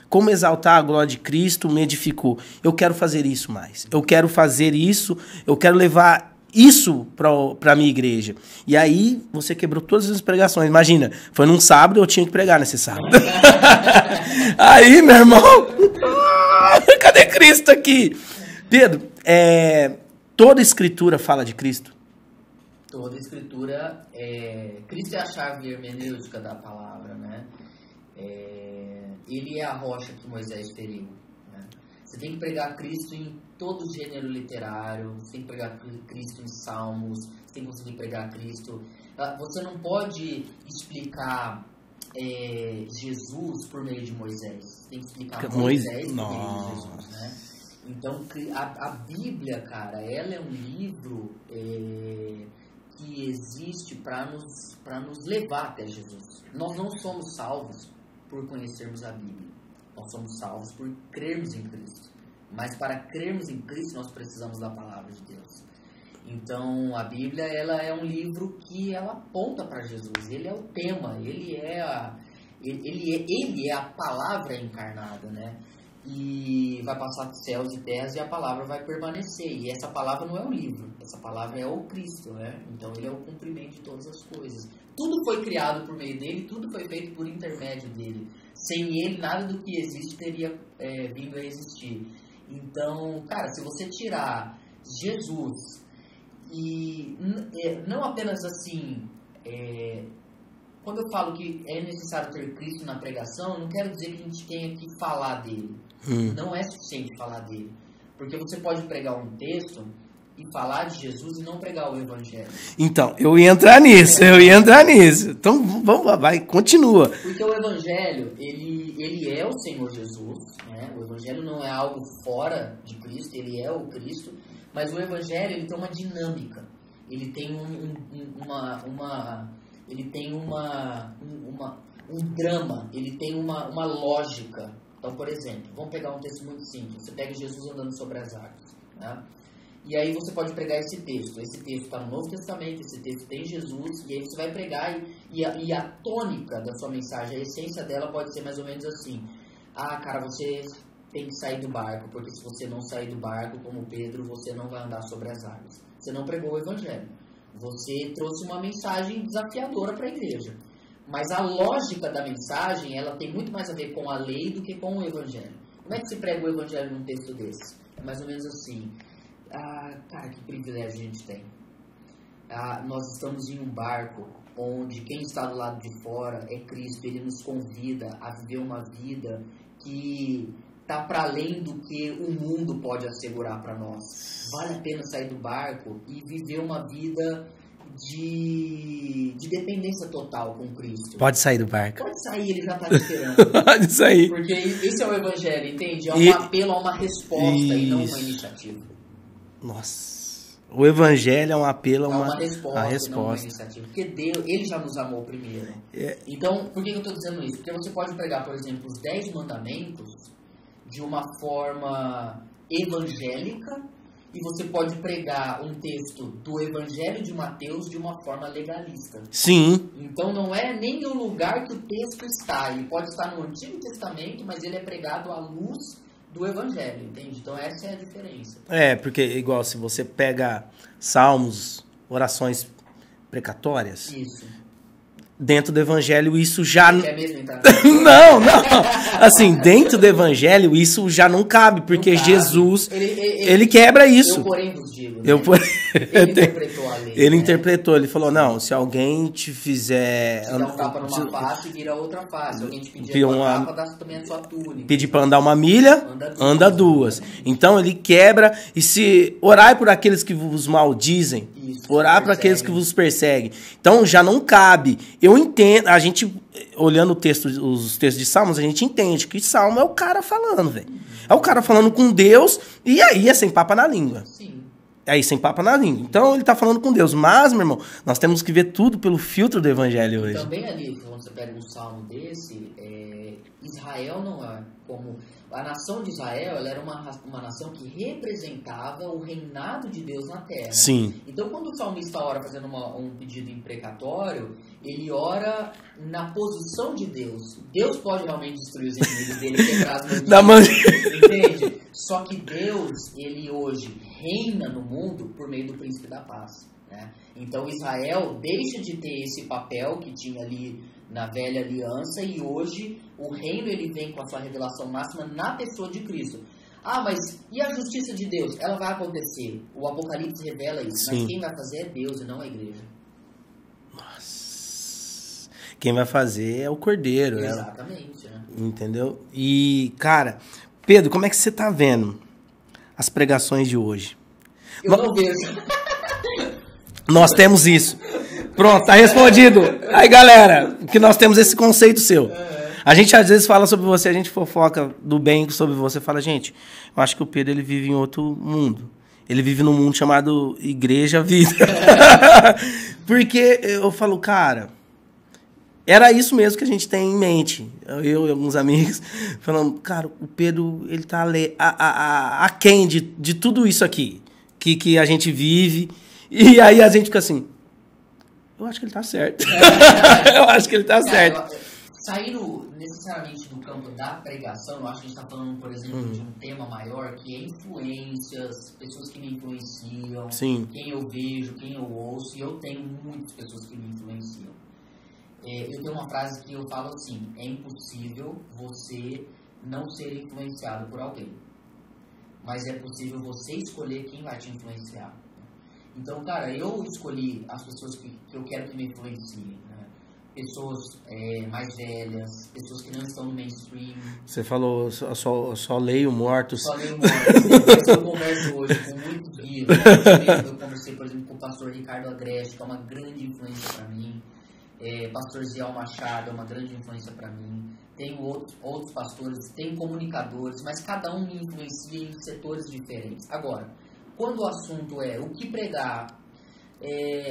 como exaltar a glória de Cristo me edificou. Eu quero fazer isso mais. Eu quero fazer isso, eu quero levar isso para a minha igreja. E aí você quebrou todas as pregações. Imagina, foi num sábado, eu tinha que pregar nesse sábado. Aí, meu irmão, cadê Cristo aqui? Pedro, toda escritura fala de Cristo? Toda escritura, Cristo é a chave hermenêutica da palavra, né? Ele é a rocha que Moisés feriu, né? Você tem que pregar Cristo em todo o gênero literário, você tem que pregar Cristo em salmos, você tem que conseguir pregar Cristo. Você não pode explicar Jesus por meio de Moisés, você tem que explicar Moisés por meio de Jesus, né? Então, a Bíblia, cara, ela é um livro que existe para nos levar até Jesus. Nós não somos salvos por conhecermos a Bíblia. Nós somos salvos por crermos em Cristo. Mas para crermos em Cristo, nós precisamos da palavra de Deus. Então, a Bíblia, ela é um livro que ela aponta para Jesus. Ele é o tema, ele é a palavra encarnada, né? e vai passar céus e terras e a palavra vai permanecer. E essa palavra não é um livro, essa palavra é o Cristo, né? Então ele é o cumprimento de todas as coisas. Tudo foi criado por meio dele, tudo foi feito por intermédio dele. Sem ele, nada do que existe teria vindo a existir. Então, cara, se você tirar Jesus e não apenas assim... Quando eu falo que é necessário ter Cristo na pregação, eu não quero dizer que a gente tenha que falar dele. Não é suficiente falar dele. Porque você pode pregar um texto e falar de Jesus e não pregar o Evangelho. Então, eu ia entrar nisso. Então, vai, continua. Porque o Evangelho, ele é o Senhor Jesus, né? O Evangelho não é algo fora de Cristo, ele é o Cristo. Mas o Evangelho, ele tem uma dinâmica. Ele tem um drama, ele tem uma lógica. Então, por exemplo, vamos pegar um texto muito simples. Você pega Jesus andando sobre as águas, né? E aí você pode pregar esse texto. Esse texto está no Novo Testamento, esse texto tem Jesus, e aí você vai pregar e a tônica da sua mensagem, a essência dela pode ser mais ou menos assim. Ah, cara, você tem que sair do barco, porque se você não sair do barco, como Pedro, você não vai andar sobre as águas. Você não pregou o Evangelho. Você trouxe uma mensagem desafiadora para a igreja. Mas a lógica da mensagem, ela tem muito mais a ver com a lei do que com o Evangelho. Como é que se prega o Evangelho num texto desse? É mais ou menos assim. Cara, que privilégio a gente tem. Nós estamos em um barco onde quem está do lado de fora é Cristo. Ele nos convida a viver uma vida que está para além do que o mundo pode assegurar para nós. Vale a pena sair do barco e viver uma vida de dependência total com Cristo. Pode sair do barco. Pode sair, ele já está te esperando. Pode sair. Porque esse é o Evangelho, entende? É um apelo a uma resposta e não uma iniciativa. Nossa. O Evangelho é um apelo a uma resposta. Não uma iniciativa. Porque Deus, ele já nos amou primeiro. Então, por que eu estou dizendo isso? Porque você pode pregar, por exemplo, os 10 mandamentos de uma forma evangélica e você pode pregar um texto do Evangelho de Mateus de uma forma legalista. Sim. Então não é nem o lugar que o texto está. Ele pode estar no Antigo Testamento, mas ele é pregado à luz do Evangelho, entende? Então essa é a diferença. Porque igual se você pega salmos, orações precatórias... Isso. Dentro do Evangelho isso já... Você quer mesmo entrar? Não. Assim, dentro do Evangelho isso já não cabe, porque não cabe. Jesus, ele quebra isso. Eu porém vos digo, né? Ele interpretou a lei. Ele interpretou, ele falou, não, se alguém te fizer... Te dá um tapa numa face, vira outra face. Se alguém te pedir uma tapa, dá também a sua túnica. Pedir para andar uma milha, anda duas. Então ele quebra, e se orai por aqueles que vos maldizem, orar para aqueles que vos perseguem. Então já não cabe. Eu entendo, a gente, olhando os textos de Salmos, a gente entende que Salmo é o cara falando, velho. É o cara falando com Deus, e aí é sem papa na língua. Sim. Aí, sem papa na língua. Então, ele tá falando com Deus. Mas, meu irmão, nós temos que ver tudo pelo filtro do Evangelho hoje. Também ali, quando você pega um salmo desse, Israel não é como... A nação de Israel, ela era uma nação que representava o reinado de Deus na terra. Sim. Então, quando o salmista ora fazendo um pedido imprecatório, ele ora na posição de Deus. Deus pode realmente destruir os inimigos dele e quebrar as mãos. Entende? Só que Deus, ele hoje reina no mundo por meio do príncipe da paz, né? Então, Israel deixa de ter esse papel que tinha ali na velha aliança, e hoje o reino ele vem com a sua revelação máxima na pessoa de Cristo. Mas e a justiça de Deus? Ela vai acontecer. O Apocalipse revela isso. Sim. Mas quem vai fazer é Deus e não a igreja. Nossa. Quem vai fazer é o Cordeiro. Exatamente. Né? Entendeu? E, cara, Pedro, como é que você tá vendo as pregações de hoje? Eu não vejo. Nós temos isso. Pronto, tá respondido. Aí, galera, que nós temos esse conceito seu. A gente às vezes fala sobre você, a gente fofoca do bem sobre você, fala, gente, eu acho que o Pedro ele vive em outro mundo. Ele vive num mundo chamado Igreja Vida. Porque eu falo, cara, era isso mesmo que a gente tem em mente. Eu e alguns amigos falando, cara, o Pedro, ele tá aquém de tudo isso aqui que a gente vive. E aí a gente fica assim, eu acho que ele tá certo. Eu acho que ele tá certo. Saindo necessariamente do campo da pregação, eu acho que a gente está falando, por exemplo, de um tema maior, que é influências, pessoas que me influenciam, Sim. quem eu vejo, quem eu ouço, e eu tenho muitas pessoas que me influenciam. Eu tenho uma frase que eu falo assim: é impossível você não ser influenciado por alguém, mas é possível você escolher quem vai te influenciar. Então, cara, eu escolhi as pessoas que eu quero que me influenciem, né? Pessoas mais velhas, pessoas que não estão no mainstream. Você falou, só leio mortos. Só leio mortos. Eu converso hoje com muitos vivos. Eu conversei, por exemplo, com o pastor Ricardo Agreste, que é uma grande influência para mim. Pastor Ziel Machado é uma grande influência para mim. Tenho outros pastores, tenho comunicadores, mas cada um me influencia em setores diferentes. Agora, quando o assunto é o que pregar,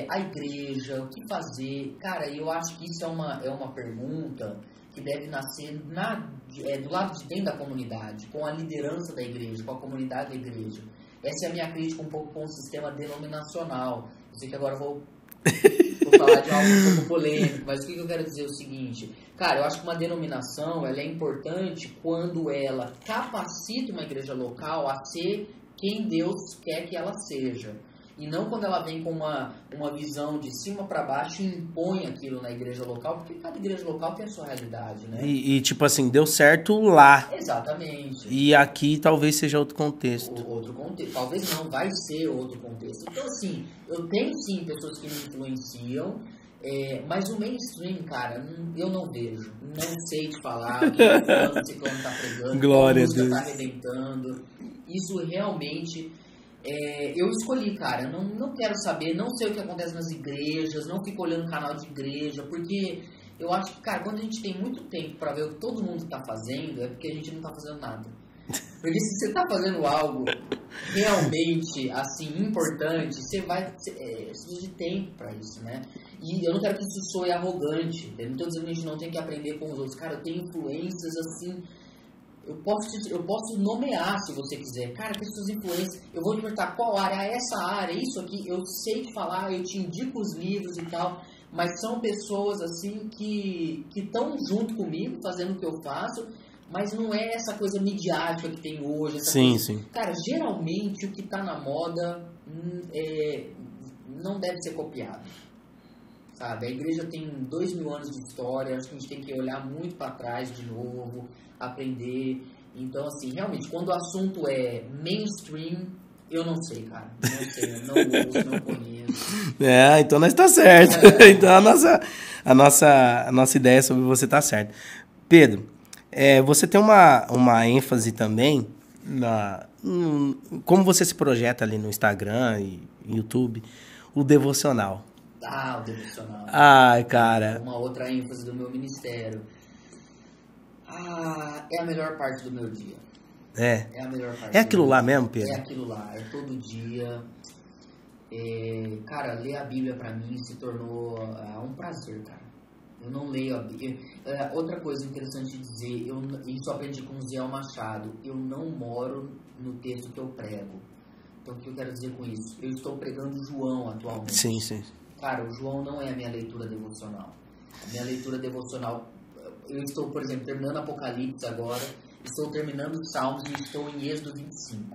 a igreja, o que fazer, cara, eu acho que isso é uma pergunta que deve nascer do lado de dentro da comunidade, com a liderança da igreja, com a comunidade da igreja. Essa é a minha crítica um pouco com o sistema denominacional. Eu sei que agora vou falar de algo um pouco polêmico, mas o que eu quero dizer é o seguinte: cara, eu acho que uma denominação ela é importante quando ela capacita uma igreja local a ser quem Deus quer que ela seja. E não quando ela vem com uma visão de cima para baixo e impõe aquilo na igreja local, porque cada igreja local tem a sua realidade, né? E tipo assim, deu certo lá. Exatamente. E aqui talvez seja outro contexto. Outro contexto. Talvez não, vai ser outro contexto. Então, assim, eu tenho sim pessoas que me influenciam, mas o mainstream, cara, eu não vejo. Não sei te falar o que o ciclano tá pregando, Glória a a música Deus. tá arrebentando. Isso realmente... eu escolhi, cara, não quero saber, não sei o que acontece nas igrejas, não fico olhando o canal de igreja, porque eu acho que, cara, quando a gente tem muito tempo pra ver o que todo mundo tá fazendo, é porque a gente não tá fazendo nada. Porque se você tá fazendo algo realmente, assim, importante, você precisa de tempo pra isso, né? E eu não quero que isso soe arrogante, eu não tô dizendo que a gente não tem que aprender com os outros. Cara, eu tenho influências, assim... Eu posso nomear, se você quiser. Cara, que suas influências... Eu vou te perguntar qual área, essa área, isso aqui. Eu sei te falar, eu te indico os livros e tal. Mas são pessoas, assim, que estão junto comigo, fazendo o que eu faço. Mas não é essa coisa midiática que tem hoje. Sim. Cara, geralmente o que tá na moda não deve ser copiado. Sabe? A igreja tem 2000 anos de história. Acho que a gente tem que olhar muito para trás de novo, aprender. Então, assim, realmente, quando o assunto é mainstream, eu não sei, cara. Não sei, eu não ouço, não conheço. Então nós tá certo. Então a nossa ideia sobre você tá certa. Pedro, você tem uma ênfase também como você se projeta ali no Instagram e YouTube, o devocional. O devocional. Ai, cara. Uma outra ênfase do meu ministério. É a melhor parte do meu dia. É a melhor parte. É aquilo lá mesmo, Pedro? É aquilo lá. É todo dia. Cara, ler a Bíblia pra mim se tornou um prazer, cara. Eu não leio a Bíblia. Outra coisa interessante de dizer, isso eu aprendi com o Ziel Machado. Eu não moro no texto que eu prego. Então, o que eu quero dizer com isso? Eu estou pregando João atualmente. Sim. Cara, o João não é a minha leitura devocional. A minha leitura devocional... Eu estou, por exemplo, terminando Apocalipse agora, estou terminando Salmos e estou em Êxodo 25.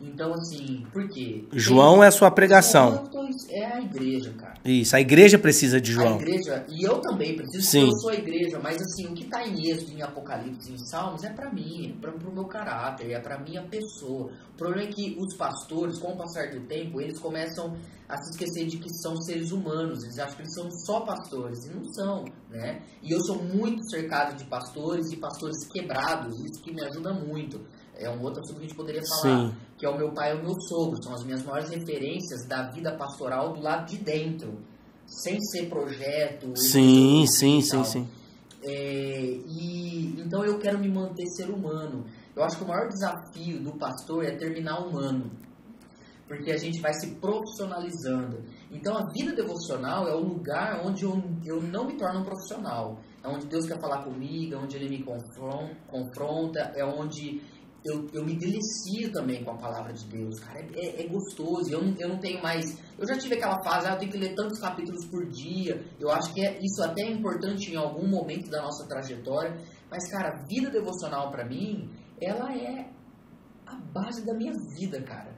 Então, assim, por quê? João é a sua pregação. É a igreja, cara. Isso, a igreja precisa de João. A igreja, e eu também preciso, Sim. porque eu sou a igreja, mas assim, o que está em Êxodo, em Apocalipse, em Salmos, é para mim, é para o meu caráter, é para minha pessoa. O problema é que os pastores, com o passar do tempo, eles começam a se esquecer de que são seres humanos, eles acham que eles são só pastores, e não são, né? E eu sou muito cercado de pastores e pastores quebrados, isso que me ajuda muito. É um outro assunto que a gente poderia falar, Sim. que é o meu pai e o meu sogro, são as minhas maiores referências da vida pastoral do lado de dentro, sem ser projeto. Sim. Então eu quero me manter ser humano. Eu acho que o maior desafio do pastor é terminar humano, porque a gente vai se profissionalizando. Então a vida devocional é o lugar onde eu não me torno um profissional, é onde Deus quer falar comigo, é onde Ele me confronta, é onde eu me delicio também com a palavra de Deus, cara, é gostoso, eu não tenho mais, eu já tive aquela fase, eu tenho que ler tantos capítulos por dia, eu acho que isso até é importante em algum momento da nossa trajetória, mas, cara, a vida devocional pra mim, ela é a base da minha vida, cara.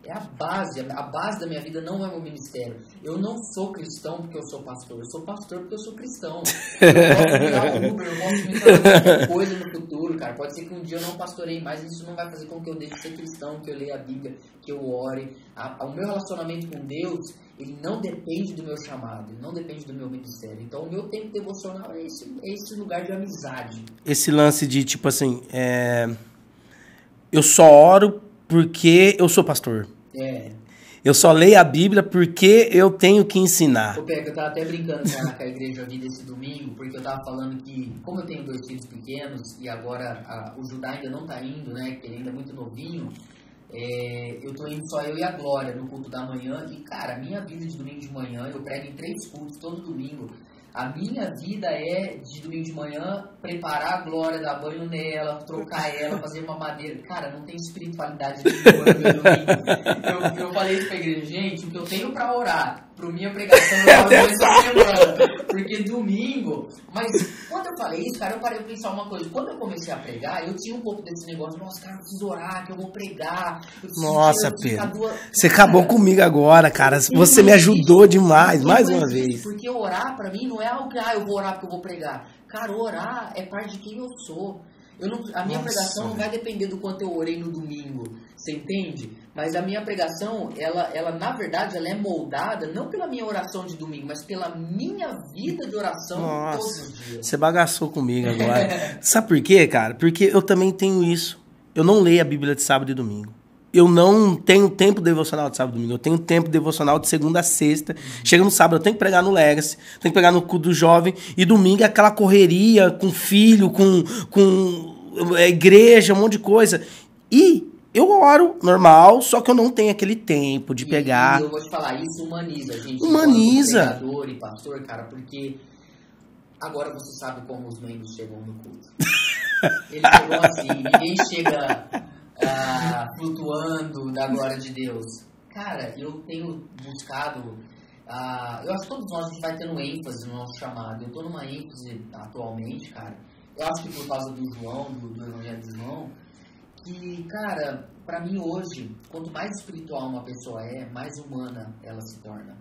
É a base da minha vida não é o meu ministério. Eu não sou cristão porque eu sou pastor porque eu sou cristão. Eu posso virar Uber, eu posso me tornar qualquer coisa no futuro, cara. Pode ser que um dia eu não pastorei mais, isso não vai fazer com que eu deixe de ser cristão, que eu leia a Bíblia, que eu ore. O meu relacionamento com Deus, ele não depende do meu chamado, ele não depende do meu ministério. Então o meu tempo devocional é esse lugar de amizade. Esse lance de, tipo assim, eu só oro porque eu sou pastor. Eu só leio a Bíblia porque eu tenho que ensinar. Eu tava até brincando com a Igreja Vida esse domingo, porque eu tava falando que, como eu tenho 2 filhos pequenos, e agora o Judá ainda não tá indo, né, que ele ainda é muito novinho, eu tô indo só eu e a Glória no culto da manhã, e, cara, a minha vida de domingo de manhã, eu prego em 3 cultos todo domingo. A minha vida é, de domingo de manhã, preparar a Glória, dar banho nela, trocar ela, fazer uma madeira. Cara, não tem espiritualidade nenhuma no meu domingo. Eu falei isso pra igreja, gente, o que eu tenho pra orar, pro minha pregação, eu oro essa semana. Porque domingo... Mas quando eu falei isso, cara, eu parei pra pensar uma coisa. Quando eu comecei a pregar, eu tinha um pouco desse negócio. Nossa, cara, eu preciso orar, que eu vou pregar. Nossa, Pedro, você acabou comigo agora, cara. Você me ajudou demais, mais uma vez. Porque orar pra mim não é algo que, eu vou orar porque eu vou pregar. Cara, orar é parte de quem eu sou. A minha pregação não vai depender do quanto eu orei no domingo, você entende? Mas a minha pregação, ela na verdade, ela é moldada não pela minha oração de domingo, mas pela minha vida de oração todos os dias. Você bagaçou comigo agora. Sabe por quê, cara? Porque eu também tenho isso. Eu não leio a Bíblia de sábado e domingo. Eu não tenho tempo devocional de sábado e domingo. Eu tenho tempo devocional de segunda a sexta. Chega no sábado, eu tenho que pregar no Legacy, tenho que pregar no culto do jovem. E domingo é aquela correria com filho, com igreja, um monte de coisa. E eu oro normal, só que eu não tenho aquele tempo de pegar. E eu vou te falar, isso humaniza a gente. Humaniza. Pregador e pastor, cara, porque agora você sabe como os membros chegam no culto. Eles chegam assim, ninguém chega... flutuando da glória de Deus. Cara, eu tenho buscado, eu acho que todos nós a gente vai tendo ênfase no nosso chamado. Eu tô numa ênfase atualmente, cara. Eu acho que por causa do João, do Evangelho de João, que, cara, pra mim hoje, quanto mais espiritual uma pessoa é, mais humana ela se torna.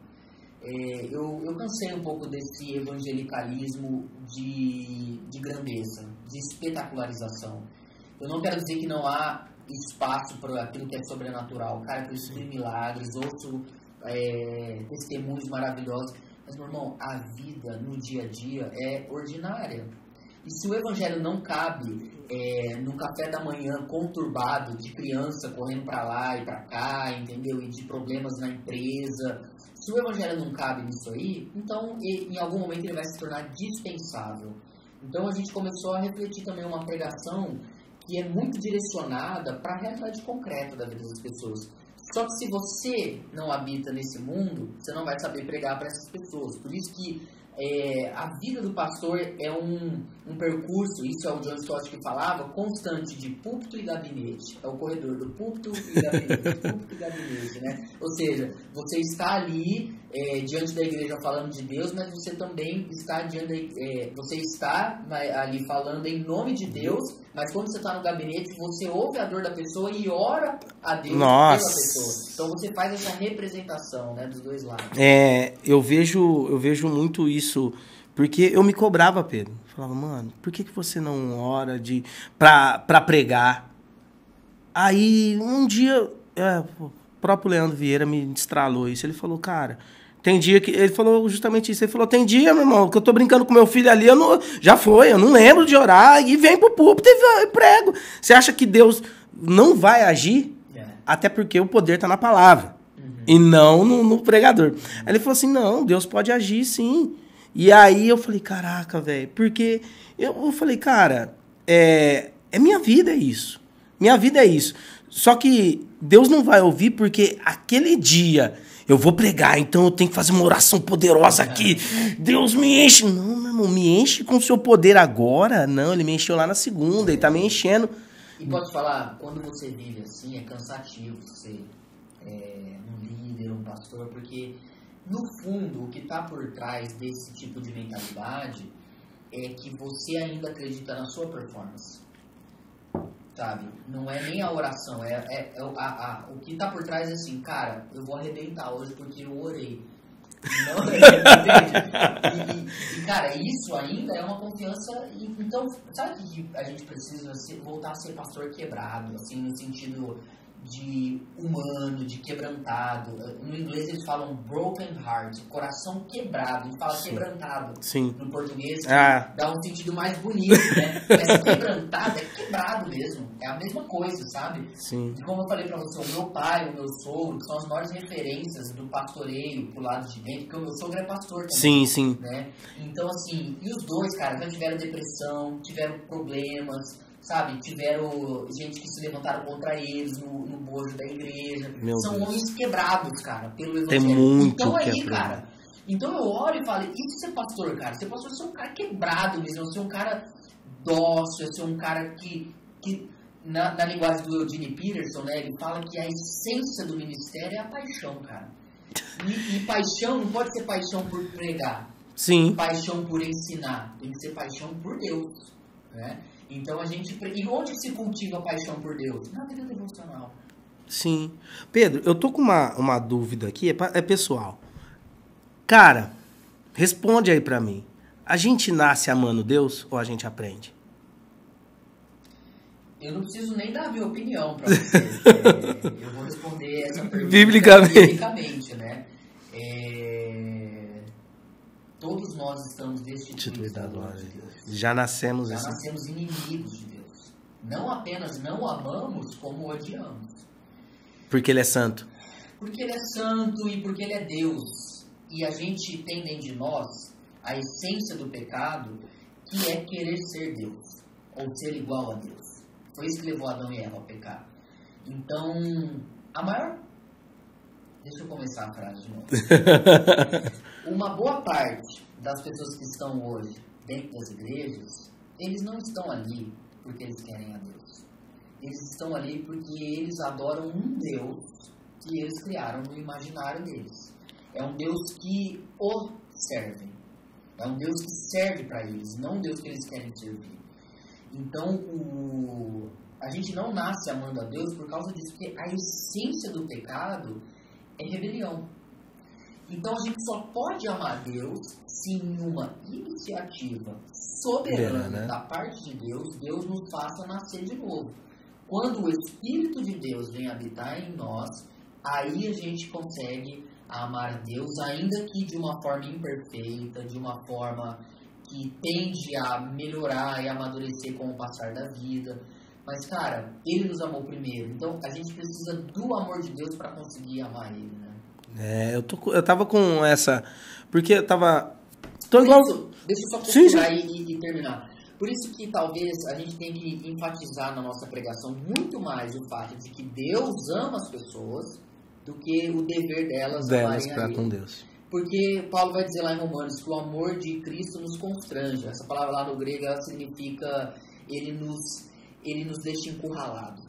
Eu cansei um pouco desse evangelicalismo de grandeza, de espetacularização. Eu não quero dizer que não há espaço para aquilo que é sobrenatural. Cara, eu estudo milagres, ouço testemunhos maravilhosos. Mas, meu irmão, a vida no dia a dia é ordinária. E se o evangelho não cabe num café da manhã conturbado de criança correndo para lá e para cá, entendeu? E de problemas na empresa, se o evangelho não cabe nisso aí, então em algum momento ele vai se tornar dispensável. Então a gente começou a refletir também uma pregação que é muito direcionada para a realidade concreta da vida das pessoas. Só que se você não habita nesse mundo, você não vai saber pregar para essas pessoas. Por isso que a vida do pastor é um percurso, isso é o John Stott que falava, constante de púlpito e gabinete. É o corredor do púlpito e gabinete, púlpito e gabinete, né? Ou seja, você está ali diante da igreja falando de Deus, mas você também está você está ali falando em nome de Deus, mas quando você está no gabinete, você ouve a dor da pessoa e ora a Deus pela pessoa. Então você faz essa representação, né, dos dois lados. Eu vejo muito isso, porque eu me cobrava, Pedro. Falava, mano, por que você não ora pra pregar? Aí, um dia, o próprio Leandro Vieira me destralou isso. Ele falou, cara, tem dia que... Ele falou justamente isso. Ele falou, tem dia, meu irmão, que eu tô brincando com meu filho ali, eu não lembro de orar, e vem pro púlpito e prego. Você acha que Deus não vai agir? Até porque o poder tá na palavra. E não no pregador. Aí ele falou assim, não, Deus pode agir sim. E aí eu falei, caraca, velho, porque eu falei, cara, minha vida é isso. Minha vida é isso. Só que Deus não vai ouvir porque aquele dia eu vou pregar, então eu tenho que fazer uma oração poderosa aqui. Deus me enche. Não, meu irmão, me enche com o seu poder agora. Não, ele me encheu lá na segunda, ele tá me enchendo. E posso falar, quando você vive assim, é cansativo ser um líder, um pastor, porque no fundo o que está por trás desse tipo de mentalidade é que você ainda acredita na sua performance, sabe? Não é nem a oração, o que está por trás é assim, cara, eu vou arrebentar hoje porque eu orei. Não, entende? E, cara, isso ainda é uma confiança. Então, sabe o que a gente precisa voltar a ser pastor quebrado, assim, no sentido de humano, de quebrantado. No inglês eles falam broken heart, coração quebrado. A gente fala quebrantado. Sim. No português, que dá um sentido mais bonito, né? Mas quebrantado é quebrado mesmo. É a mesma coisa, sabe? Sim. E como eu falei pra você, o meu pai, o meu sogro, que são as maiores referências do pastoreio pro lado de dentro, porque o meu sogro é pastor também. Sim. Né? Então, assim, e os dois, cara, já tiveram depressão, tiveram problemas, sabe? Tiveram gente que se levantaram contra eles no bojo da igreja. São homens quebrados, cara, pelo evangelho. Tem muito então aí, cara, então eu olho e falo, e ser pastor, cara? Ser pastor é ser um cara quebrado mesmo, é ser um cara dócil, é ser um cara que na linguagem do Eugene Peterson, né, ele fala que a essência do ministério é a paixão, cara. E paixão não pode ser paixão por pregar. Sim. Paixão por ensinar. Tem que ser paixão por Deus, né? Então a gente... E onde se cultiva a paixão por Deus? Na vida devocional. Sim. Pedro, eu tô com uma dúvida aqui, é pessoal. Cara, responde aí pra mim. A gente nasce amando Deus ou a gente aprende? Eu não preciso nem dar a minha opinião pra você. Eu vou responder essa pergunta biblicamente, né? Todos nós estamos destituídos da glória de Deus. Já nascemos inimigos de Deus. Não apenas não amamos, como odiamos. Porque Ele é santo. Porque Ele é santo e porque Ele é Deus. E a gente tem dentro de nós a essência do pecado, que é querer ser Deus. Ou ser igual a Deus. Foi isso que levou Adão e Eva ao pecar. Então, deixa eu começar a frase de novo. Uma boa parte das pessoas que estão hoje dentro das igrejas, eles não estão ali porque eles querem a Deus. Eles estão ali porque eles adoram um Deus que eles criaram no imaginário deles. É um Deus que o serve. É um Deus que serve para eles, não um Deus que eles querem servir. Então, a gente não nasce amando a Deus por causa disso, porque a essência do pecado é rebelião. Então, a gente só pode amar a Deus se em uma iniciativa soberana da parte de Deus, Deus nos faça nascer de novo. Quando o Espírito de Deus vem habitar em nós, aí a gente consegue amar a Deus, ainda que de uma forma imperfeita, de uma forma que tende a melhorar e amadurecer com o passar da vida. Mas, cara, Ele nos amou primeiro. Então, a gente precisa do amor de Deus para conseguir amar Ele, né? Eu tava com essa... Porque eu tava... Deixa eu só costurar e terminar. Por isso que talvez a gente tenha que enfatizar na nossa pregação muito mais o fato de que Deus ama as pessoas do que o dever delas amarem a Ele. Com Deus. Porque Paulo vai dizer lá em Romanos que o amor de Cristo nos constrange. Essa palavra lá no grego, ela significa ele nos deixa encurralado.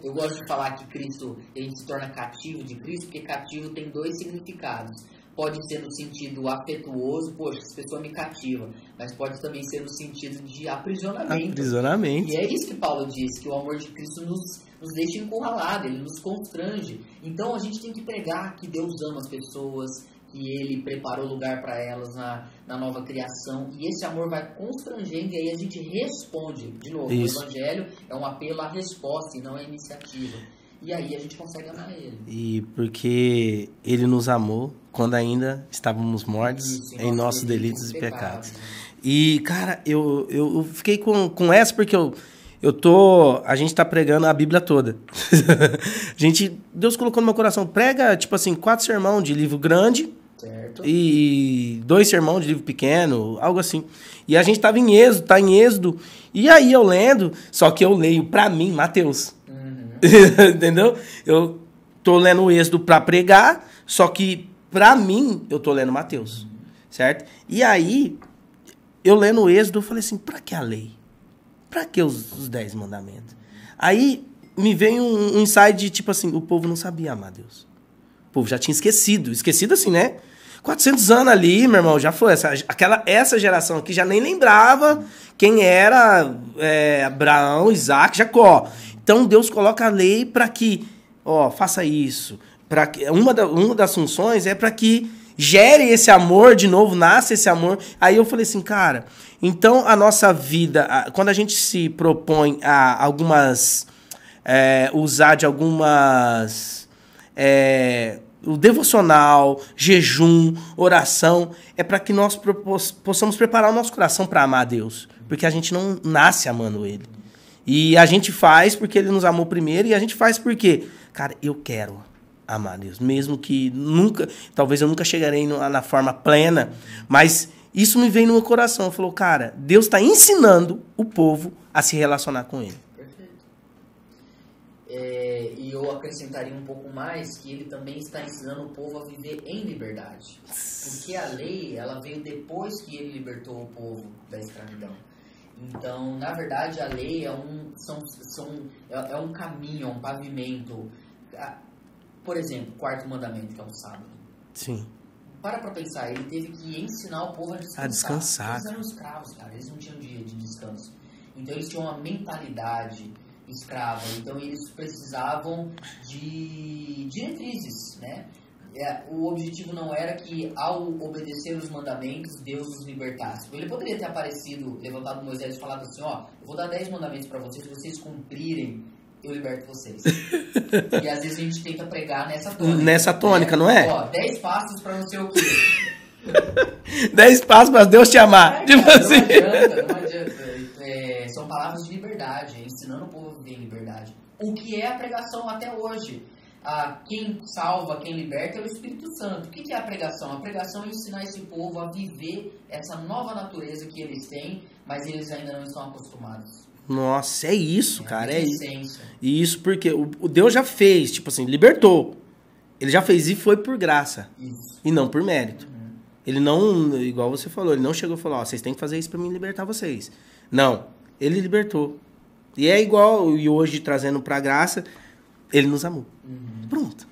Eu gosto de falar que a gente se torna cativo de Cristo, porque cativo tem dois significados. Pode ser no sentido afetuoso, poxa, essa pessoa me cativa, mas pode também ser no sentido de aprisionamento. E é isso que Paulo diz, que o amor de Cristo nos deixa encurralado, ele nos constrange. Então a gente tem que pregar que Deus ama as pessoas, que Ele preparou lugar para elas na nova criação, e esse amor vai constrangendo, e aí a gente responde. De novo, isso. O Evangelho é um apelo à resposta e não à iniciativa. E aí a gente consegue amar Ele. E porque Ele nos amou quando ainda estávamos mortos em nossos delitos e pecados. E, cara, eu fiquei com essa porque a gente tá pregando a Bíblia toda. Deus colocou no meu coração, prega, tipo assim, 4 sermão de livro grande, certo, e 2 sermão de livro pequeno, algo assim. E a gente tava em Êxodo, e aí eu lendo, só que eu leio pra mim, Mateus. Entendeu? Eu tô lendo o Êxodo pra pregar, só que pra mim eu tô lendo Mateus, certo? E aí, eu lendo o Êxodo, eu falei assim, pra que a lei? pra que os 10 mandamentos? Aí me veio um insight de, tipo assim, o povo não sabia amar Deus. O povo já tinha esquecido. Esquecido assim, né? 400 anos ali, meu irmão, já foi. Essa geração aqui já nem lembrava quem era Abraão, Isaac, Jacó. Então Deus coloca a lei para que, faça isso. Uma das funções é para que gere esse amor de novo, nasça esse amor. Aí eu falei assim, cara, então a nossa vida, quando a gente se propõe a usar de algumas... o devocional, jejum, oração, é para que nós possamos preparar o nosso coração para amar a Deus. Porque a gente não nasce amando Ele. E a gente faz porque Ele nos amou primeiro, e a gente faz porque, cara, eu quero amar a Deus. Mesmo que talvez eu nunca chegarei na forma plena, mas isso me veio no meu coração. Falou, cara, Deus está ensinando o povo a se relacionar com Ele. E eu acrescentaria um pouco mais que ele também está ensinando o povo a viver em liberdade. Porque a lei, ela veio depois que ele libertou o povo da escravidão. Então, na verdade, a lei é um caminho, é um pavimento. Por exemplo, o 4º mandamento, que é o sábado. Sim. Para pensar, ele teve que ensinar o povo a descansar. Eles eram escravos, cara, eles não tinham dia de descanso. Então, eles tinham uma mentalidade escrava, então eles precisavam de diretrizes, né? O objetivo não era que, ao obedecer os mandamentos, Deus os libertasse. Ele poderia ter aparecido, levantado Moisés e falado assim, eu vou dar 10 mandamentos para vocês, se vocês cumprirem, eu liberto vocês. E às vezes a gente tenta pregar nessa tônica. Nessa tônica, não é? 10 passos para não sei o quê. 10 passos para Deus te amar. Tipo assim. Não adianta. São palavras de liberdade, ensinando o povo a viver em liberdade. O que é a pregação até hoje? Quem salva, quem liberta é o Espírito Santo. O que é a pregação? A pregação é ensinar esse povo a viver essa nova natureza que eles têm, mas eles ainda não estão acostumados. Nossa, é isso, cara. É isso, porque o Deus já fez, tipo assim, libertou. Ele já fez e foi por graça. Isso. E não por mérito. Ele não, igual você falou, ele não chegou e falou, vocês têm que fazer isso pra mim libertar vocês. Não. Ele libertou. E é igual, e hoje trazendo pra graça, ele nos amou. Pronto.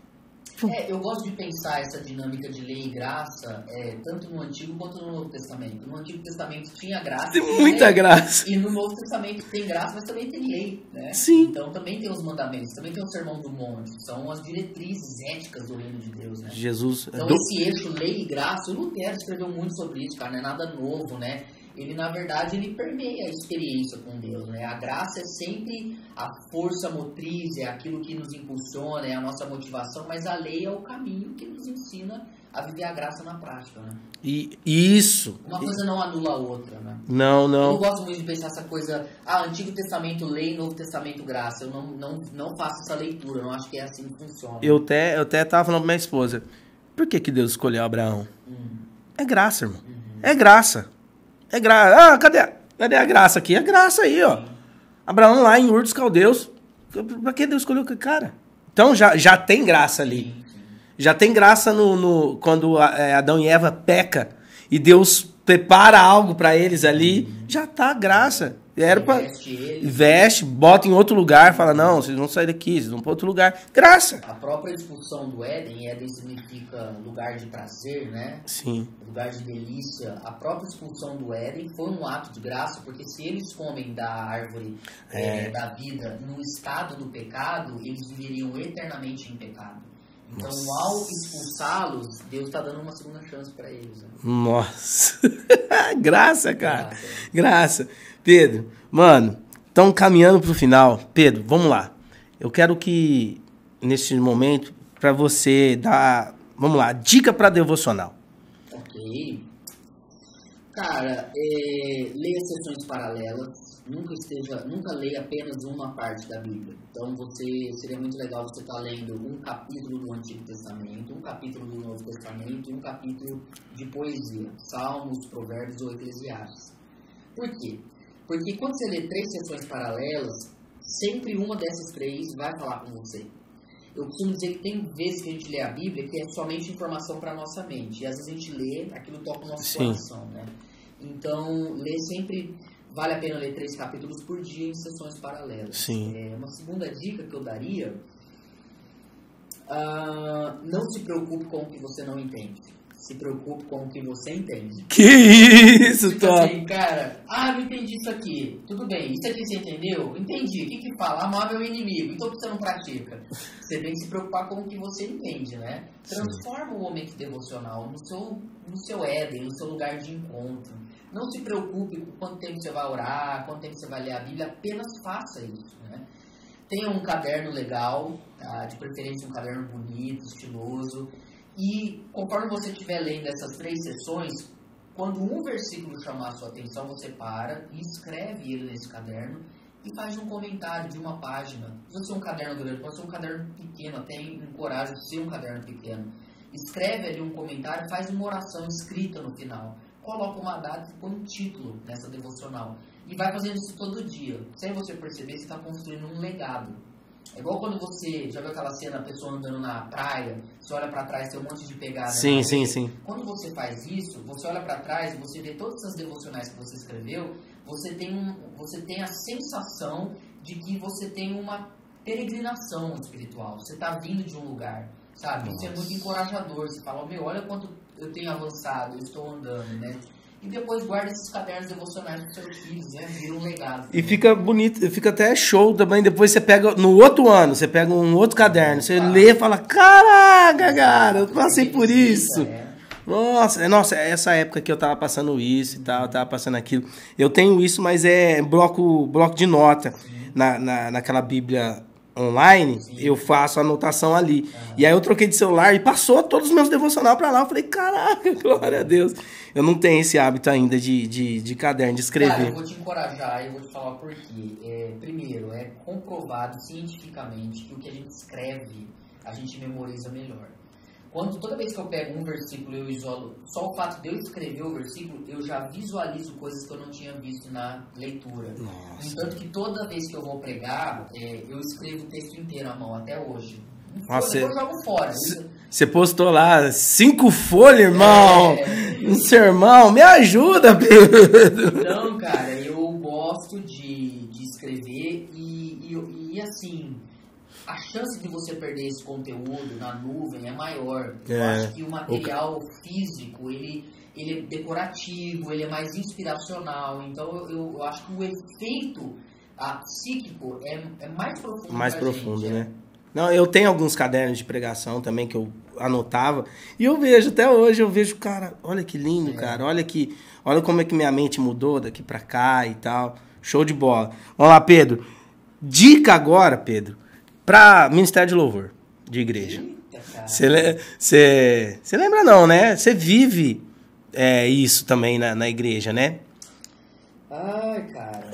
Eu gosto de pensar essa dinâmica de lei e graça, tanto no Antigo quanto no Novo Testamento. No Antigo Testamento tinha graça. Tem muita graça. E no Novo Testamento tem graça, mas também tem lei, né? Sim. Então também tem os mandamentos, também tem o Sermão do Monte. São as diretrizes éticas do reino de Deus, né? Jesus. Então esse eixo lei e graça, o Lutero escreveu muito sobre isso, cara, não é nada novo, né? Ele, na verdade, ele permeia a experiência com Deus, né? A graça é sempre a força motriz, é aquilo que nos impulsiona, é a nossa motivação, mas a lei é o caminho que nos ensina a viver a graça na prática, né? E isso. Uma coisa não anula a outra, né? Não. Eu não gosto muito de pensar essa coisa, Antigo Testamento lei, Novo Testamento graça. Eu não faço essa leitura, eu não acho que é assim que funciona. Eu até tava falando pra minha esposa, por que Deus escolheu Abraão? É graça, irmão. É graça. É graça. Cadê a graça aqui? É graça aí, ó. Abraão lá em Ur dos Caldeus. Pra que Deus escolheu aquele cara? Então já tem graça ali. Já tem graça quando Adão e Eva peca e Deus prepara algo pra eles ali. Já tá graça. Era pra... Veste, bota em outro lugar, fala, não, vocês vão sair daqui, vocês vão para outro lugar. Graça. A própria expulsão do Éden significa lugar de prazer, né? Sim. Lugar de delícia. A própria expulsão do Éden foi um ato de graça, porque se eles comem da árvore da vida no estado do pecado, eles viveriam eternamente em pecado. Então, ao expulsá-los, Deus está dando uma segunda chance para eles. Né? Nossa. Graça, cara. Graça. Pedro, mano, estão caminhando pro final. Pedro, vamos lá. Eu quero que, nesse momento, para você dar, vamos lá, dica para devocional. Ok. Cara, leia sessões paralelas. Nunca leia apenas uma parte da Bíblia. Então, seria muito legal você estar lendo um capítulo do Antigo Testamento, um capítulo do Novo Testamento e um capítulo de poesia. Salmos, Provérbios ou Eclesiastes. Por quê? Porque quando você lê 3 sessões paralelas, sempre uma dessas 3 vai falar com você. Eu costumo dizer que tem vezes que a gente lê a Bíblia que é somente informação para a nossa mente. E às vezes a gente lê, aquilo toca o nosso coração, né? Então, lê sempre vale a pena ler 3 capítulos por dia em sessões paralelas. Sim. Uma segunda dica que eu daria, não se preocupe com o que você não entende. Se preocupe com o que você entende. Que isso, Tom? Assim, cara, não entendi isso aqui. Tudo bem, isso aqui você entendeu? Entendi. O que fala? Amar meu inimigo. Então por que você não pratica? Você tem que se preocupar com o que você entende, né? Transforma o momento devocional no seu Éden, no seu lugar de encontro. Não se preocupe com quanto tempo você vai orar, quanto tempo você vai ler a Bíblia. Apenas faça isso, né? Tenha um caderno legal, tá? De preferência um caderno bonito, estiloso. E conforme você estiver lendo essas 3 sessões, quando um versículo chamar a sua atenção, você para e escreve ele nesse caderno e faz um comentário de uma página. Pode ser um caderno grande, pode ser um caderno pequeno, até encoraja a ser um caderno pequeno. Escreve ali um comentário, faz uma oração escrita no final. Coloca uma data e põe um título nessa devocional. E vai fazendo isso todo dia. Sem você perceber, você está construindo um legado. É igual quando você já viu aquela cena, a pessoa andando na praia, você olha pra trás, tem um monte de pegada. Sim, sim, sim. Quando você faz isso, você olha pra trás e você vê todas essas devocionais que você escreveu, você tem a sensação de que você tem uma peregrinação espiritual. Você tá vindo de um lugar, sabe? Nossa. Isso é muito encorajador. Você fala, olha quanto eu tenho avançado, eu estou andando, né? E depois guarda esses cadernos devocionais dos seus filhos, né? Vira um legado. E fica bonito, fica até show também. Depois você pega, no outro ano, você pega um outro caderno, você lê e fala, caraca, cara, eu passei por isso. Nossa, essa época que eu tava passando isso e tal, eu tava passando aquilo. Eu tenho isso, mas é bloco de nota. Naquela Bíblia online, sim, eu faço a anotação ali. Uhum. E aí eu troquei de celular e passou todos os meus devocionais pra lá. Eu falei, caraca, glória a Deus. Eu não tenho esse hábito ainda de caderno, de escrever. Cara, eu vou te encorajar e eu vou te falar por quê. Primeiro, é comprovado cientificamente que o que a gente escreve, a gente memoriza melhor. Toda vez que eu pego um versículo e eu isolo, só o fato de eu escrever o versículo, eu já visualizo coisas que eu não tinha visto na leitura. Nossa. Entanto que toda vez que eu vou pregar, eu escrevo o texto inteiro à mão, até hoje. Depois eu jogo fora. Você postou lá 5 folhas, irmão. Um sermão. Me ajuda, Pedro. Então, cara, eu gosto de escrever e assim, a chance de você perder esse conteúdo na nuvem é maior. Eu acho que o material físico, ele é decorativo, ele é mais inspiracional. Então, eu acho que o efeito psíquico é mais profundo. Mais profundo, gente, né? Não, eu tenho alguns cadernos de pregação também que eu anotava. E eu vejo, até hoje, cara, olha que lindo, cara. Olha como é que minha mente mudou daqui pra cá e tal. Show de bola. Vamos lá, Pedro. Dica agora, Pedro, pra Ministério de Louvor, de igreja. Você lembra não, né? Você vive isso também na igreja, né? Ai, cara.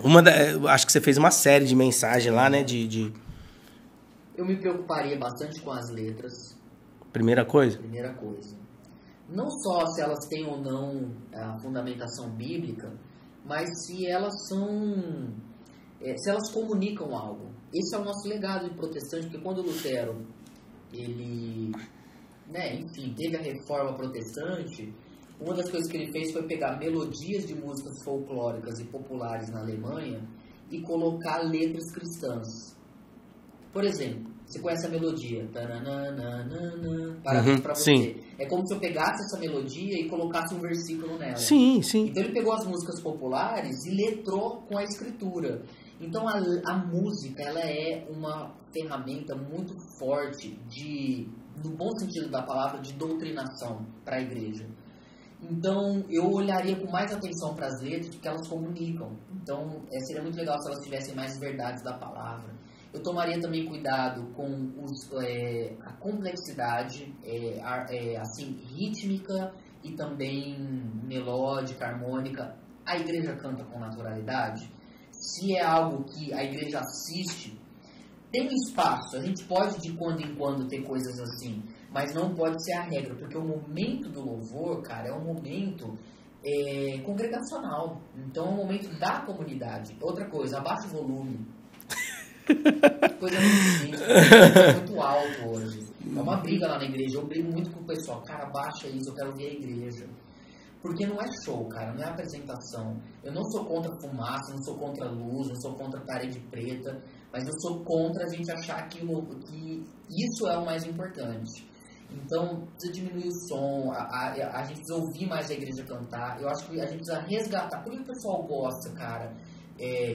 Acho que você fez uma série de mensagens lá, né? Eu me preocuparia bastante com as letras. Primeira coisa? Primeira coisa. Não só se elas têm ou não a fundamentação bíblica, mas se elas se elas comunicam algo. Esse é o nosso legado de protestante, porque quando Lutero, ele, teve a reforma protestante, uma das coisas que ele fez foi pegar melodias de músicas folclóricas e populares na Alemanha e colocar letras cristãs. Por exemplo, você conhece a melodia? Parabéns pra você. Sim. É como se eu pegasse essa melodia e colocasse um versículo nela. Sim, sim. Então ele pegou as músicas populares e letrou com a escritura. Então a música, ela é uma ferramenta muito forte no bom sentido da palavra, de doutrinação para a igreja. Então eu olharia com mais atenção para as letras, porque elas comunicam. Então seria muito legal se elas tivessem mais verdades da palavra. Eu tomaria também cuidado com a complexidade rítmica e também melódica, harmônica. A igreja canta com naturalidade? Se é algo que a igreja assiste, tem espaço. A gente pode de quando em quando ter coisas assim, mas não pode ser a regra, porque o momento do louvor, cara, é um momento congregacional. Então é um momento da comunidade. Outra coisa, abaixa o volume. Coisa muito alto hoje. É uma briga lá na igreja. Eu brigo muito com o pessoal. Cara, baixa isso, eu quero ver a igreja. Porque não é show, cara, não é apresentação. Eu não sou contra fumaça, não sou contra luz, não sou contra parede preta, mas eu sou contra a gente achar que isso é o mais importante. Então, precisa diminuir o som, a gente precisa ouvir mais a igreja cantar. Eu acho que a gente precisa resgatar. Por que o pessoal gosta, cara?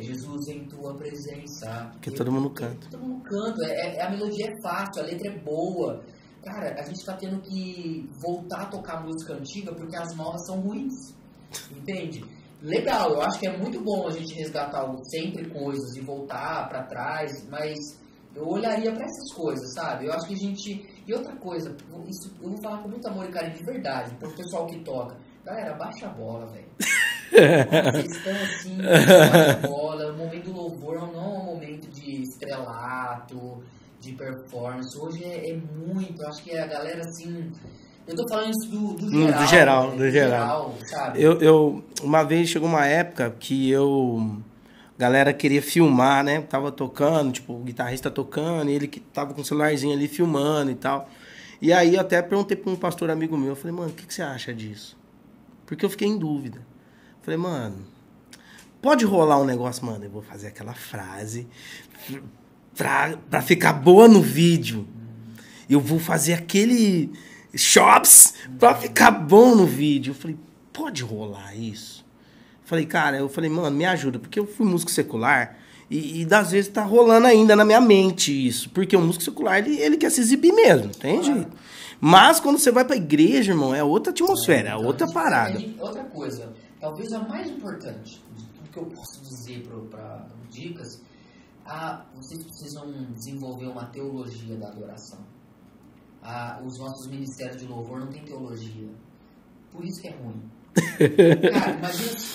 Jesus em tua presença. Porque todo mundo canta. Todo mundo canta. A melodia é fácil, a letra é boa. Cara, a gente tá tendo que voltar a tocar música antiga porque as novas são ruins. Entende? Legal, eu acho que é muito bom a gente resgatar sempre coisas e voltar pra trás, mas eu olharia pra essas coisas, sabe? Eu acho que a gente... E outra coisa, isso eu vou falar com muito amor e carinho de verdade, pro pessoal que toca. Galera, baixa a bola, velho. Vocês estão assim, baixa a bola. O momento do louvor não é um momento de estrelato, de performance. Hoje é muito, eu acho que a galera assim... Eu tô falando isso do geral. Do geral, sabe? Eu uma vez chegou uma época que a galera queria filmar, né? Tava tocando, tipo, o guitarrista tocando, e ele que tava com o celularzinho ali filmando e tal. E aí eu até perguntei pra um pastor amigo meu, eu falei, mano, o que você acha disso? Porque eu fiquei em dúvida. Falei, mano, pode rolar um negócio, mano, eu vou fazer aquela frase pra ficar boa no vídeo. Eu vou fazer aquele chops pra ficar bom no vídeo. Eu falei, pode rolar isso? Falei, mano, me ajuda, porque eu fui músico secular e das vezes tá rolando ainda na minha mente isso, porque o músico secular, ele quer se exibir mesmo, tem jeito. Mas quando você vai pra igreja, irmão, é outra atmosfera, é outra parada. Outra coisa, talvez a mais importante de tudo que eu posso dizer para dicas, vocês precisam desenvolver uma teologia da adoração. Os nossos ministérios de louvor não tem teologia, por isso que é ruim. Cara,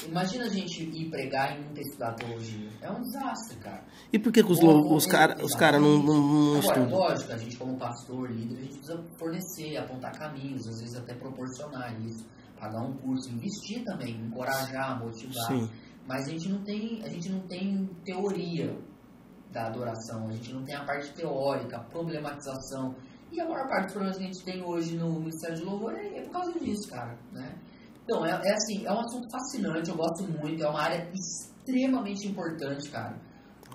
imagina a gente ir pregar e não ter estudado teologia. É um desastre, cara. E por que os caras não Agora, estudam? lógico, a gente como pastor, líder, a gente precisa fornecer, apontar caminhos, às vezes até proporcionar isso, pagar um curso, investir também, encorajar, motivar. Sim. Mas a gente não tem teoria da adoração, a gente não tem a parte teórica, a problematização. E a maior parte dos problemas que a gente tem hoje no Ministério de Louvor é por causa disso, cara, né? Então, assim, é um assunto fascinante, eu gosto muito, é uma área extremamente importante, cara.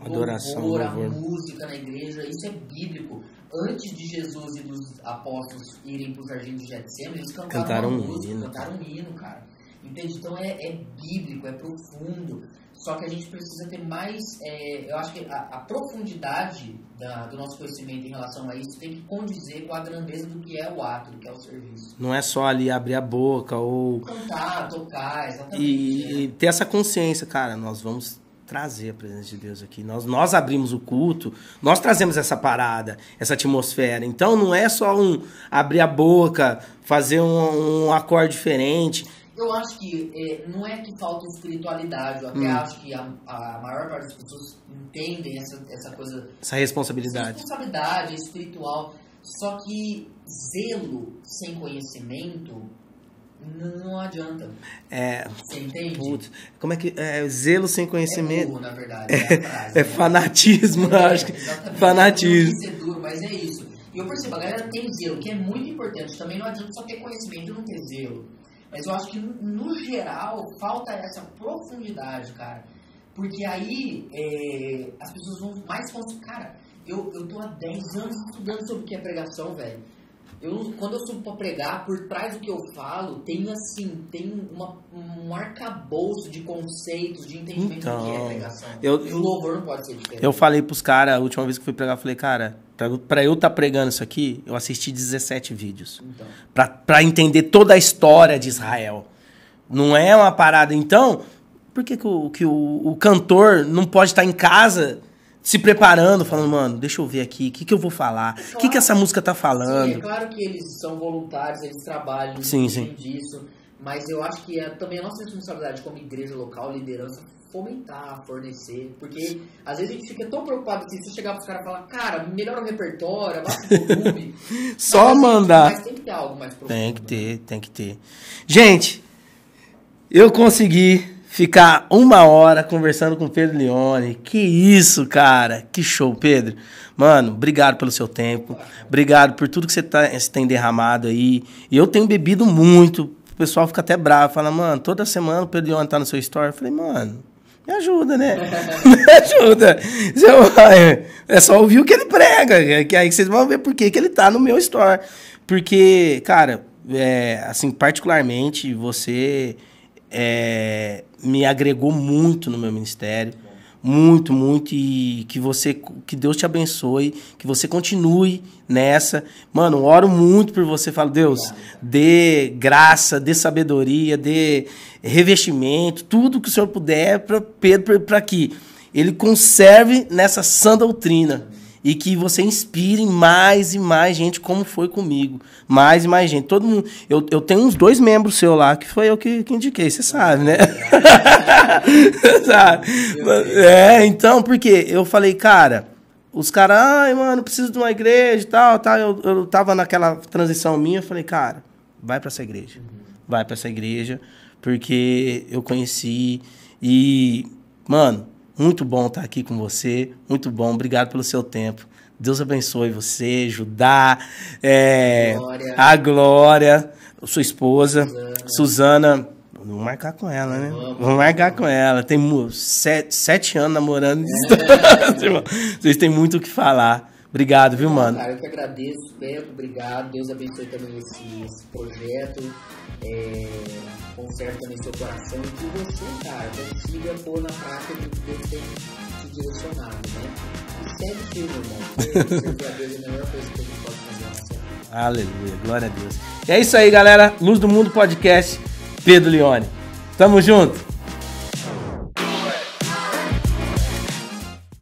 Adoração, louvor, a louvor. música na igreja, isso é bíblico. Antes de Jesus e dos apóstolos irem para o jardim de Getsemane, eles cantaram uma música, cantaram um hino, cara. Entende? Então é bíblico, é profundo. Só que a gente precisa ter mais... eu acho que a profundidade do nosso conhecimento em relação a isso tem que condizer com a grandeza do que é o ato, do que é o serviço. Não é só ali abrir a boca ou... Cantar, tocar, exatamente. E ter essa consciência, cara, nós vamos trazer a presença de Deus aqui. Nós abrimos o culto, nós trazemos essa parada, essa atmosfera. Então não é só abrir a boca, fazer um acorde diferente... Eu acho que não é que falta espiritualidade, eu até acho que a maior parte das pessoas entendem essa coisa... Essa responsabilidade. Essa responsabilidade espiritual, só que zelo sem conhecimento não adianta. Você entende? Putz, como é que... zelo sem conhecimento... É burro, na verdade. A frase, né? Fanatismo, acho que... Exatamente. Fanatismo. Não quis ser duro, mas é isso. E eu percebo, a galera tem zelo, que é muito importante. Também não adianta só ter conhecimento e não ter zelo. Mas eu acho que, no geral, falta essa profundidade, cara. Porque aí as pessoas vão mais... Cara, eu tô há 10 anos estudando sobre o que é pregação, velho. Quando eu subo pra pregar, por trás do que eu falo, tem um arcabouço de conceitos, de entendimento do que é pregação. E o louvor não pode ser diferente. Eu falei pros caras, a última vez que fui pregar, eu falei, cara, pra eu estar pregando isso aqui, eu assisti 17 vídeos. Então. Pra entender toda a história de Israel. Não é uma parada. Então, por que o cantor não pode estar em casa... se preparando, falando, mano, deixa eu ver aqui, o que eu vou falar? O que essa música tá falando? Sim, é claro que eles são voluntários, eles trabalham, sim. disso, mas eu acho que também a nossa responsabilidade como igreja local, liderança, fomentar, fornecer, porque às vezes a gente fica tão preocupado assim, se chegar pros caras e falar, cara, melhora o repertório, abaixa o volume. Só mandar. Mas tem que ter algo mais profundo. Tem que ter. Gente, eu consegui... ficar 1 hora conversando com o Pedro Leone. Que isso, cara. Que show, Pedro. Mano, obrigado pelo seu tempo. Obrigado por tudo que você tem derramado aí. E eu tenho bebido muito o pessoal fica até bravo, fala, mano, toda semana o Pedro Leone tá no seu story. Eu falei, mano, me ajuda, né? Me ajuda. É só ouvir o que ele prega, que aí vocês vão ver por que ele tá no meu story. Porque, cara, assim, particularmente, você me agregou muito no meu ministério. Muito, muito, e que Deus te abençoe, que você continue nessa. Mano, oro muito por você, falo, Deus, dê graça, dê sabedoria, dê revestimento, tudo que o Senhor puder para Pedro, para que ele conserve nessa sã doutrina e que você inspire mais e mais gente, como foi comigo. Mais e mais gente. Todo mundo. Eu tenho uns 2 membros seus lá, que foi eu que indiquei, você sabe, né? Sabe? Então, porque eu falei, cara, os caras, ai, mano, preciso de uma igreja e tal. Eu tava naquela transição minha, eu falei, cara, vai pra essa igreja. Vai pra essa igreja, porque eu conheci e, mano, muito bom estar aqui com você, muito bom, obrigado pelo seu tempo. Deus abençoe você, Judá, a Glória, sua esposa, Suzana. Vamos marcar com ela, né? Vamos marcar com ela. Tem 7 anos namorando. Vocês têm muito o que falar. Obrigado, viu, mano? Cara, eu que agradeço, Pedro, obrigado. Deus abençoe também esse projeto. Conserve também seu coração e que você, cara, consiga pôr na prática do que Deus tem te direcionado, né? E segue firme, irmão. Servir a Deus é a melhor coisa que a gente pode fazer na nossa vida. Aleluia, glória a Deus. E é isso aí, galera. Luz do Mundo Podcast, Pedro Leone. Tamo junto.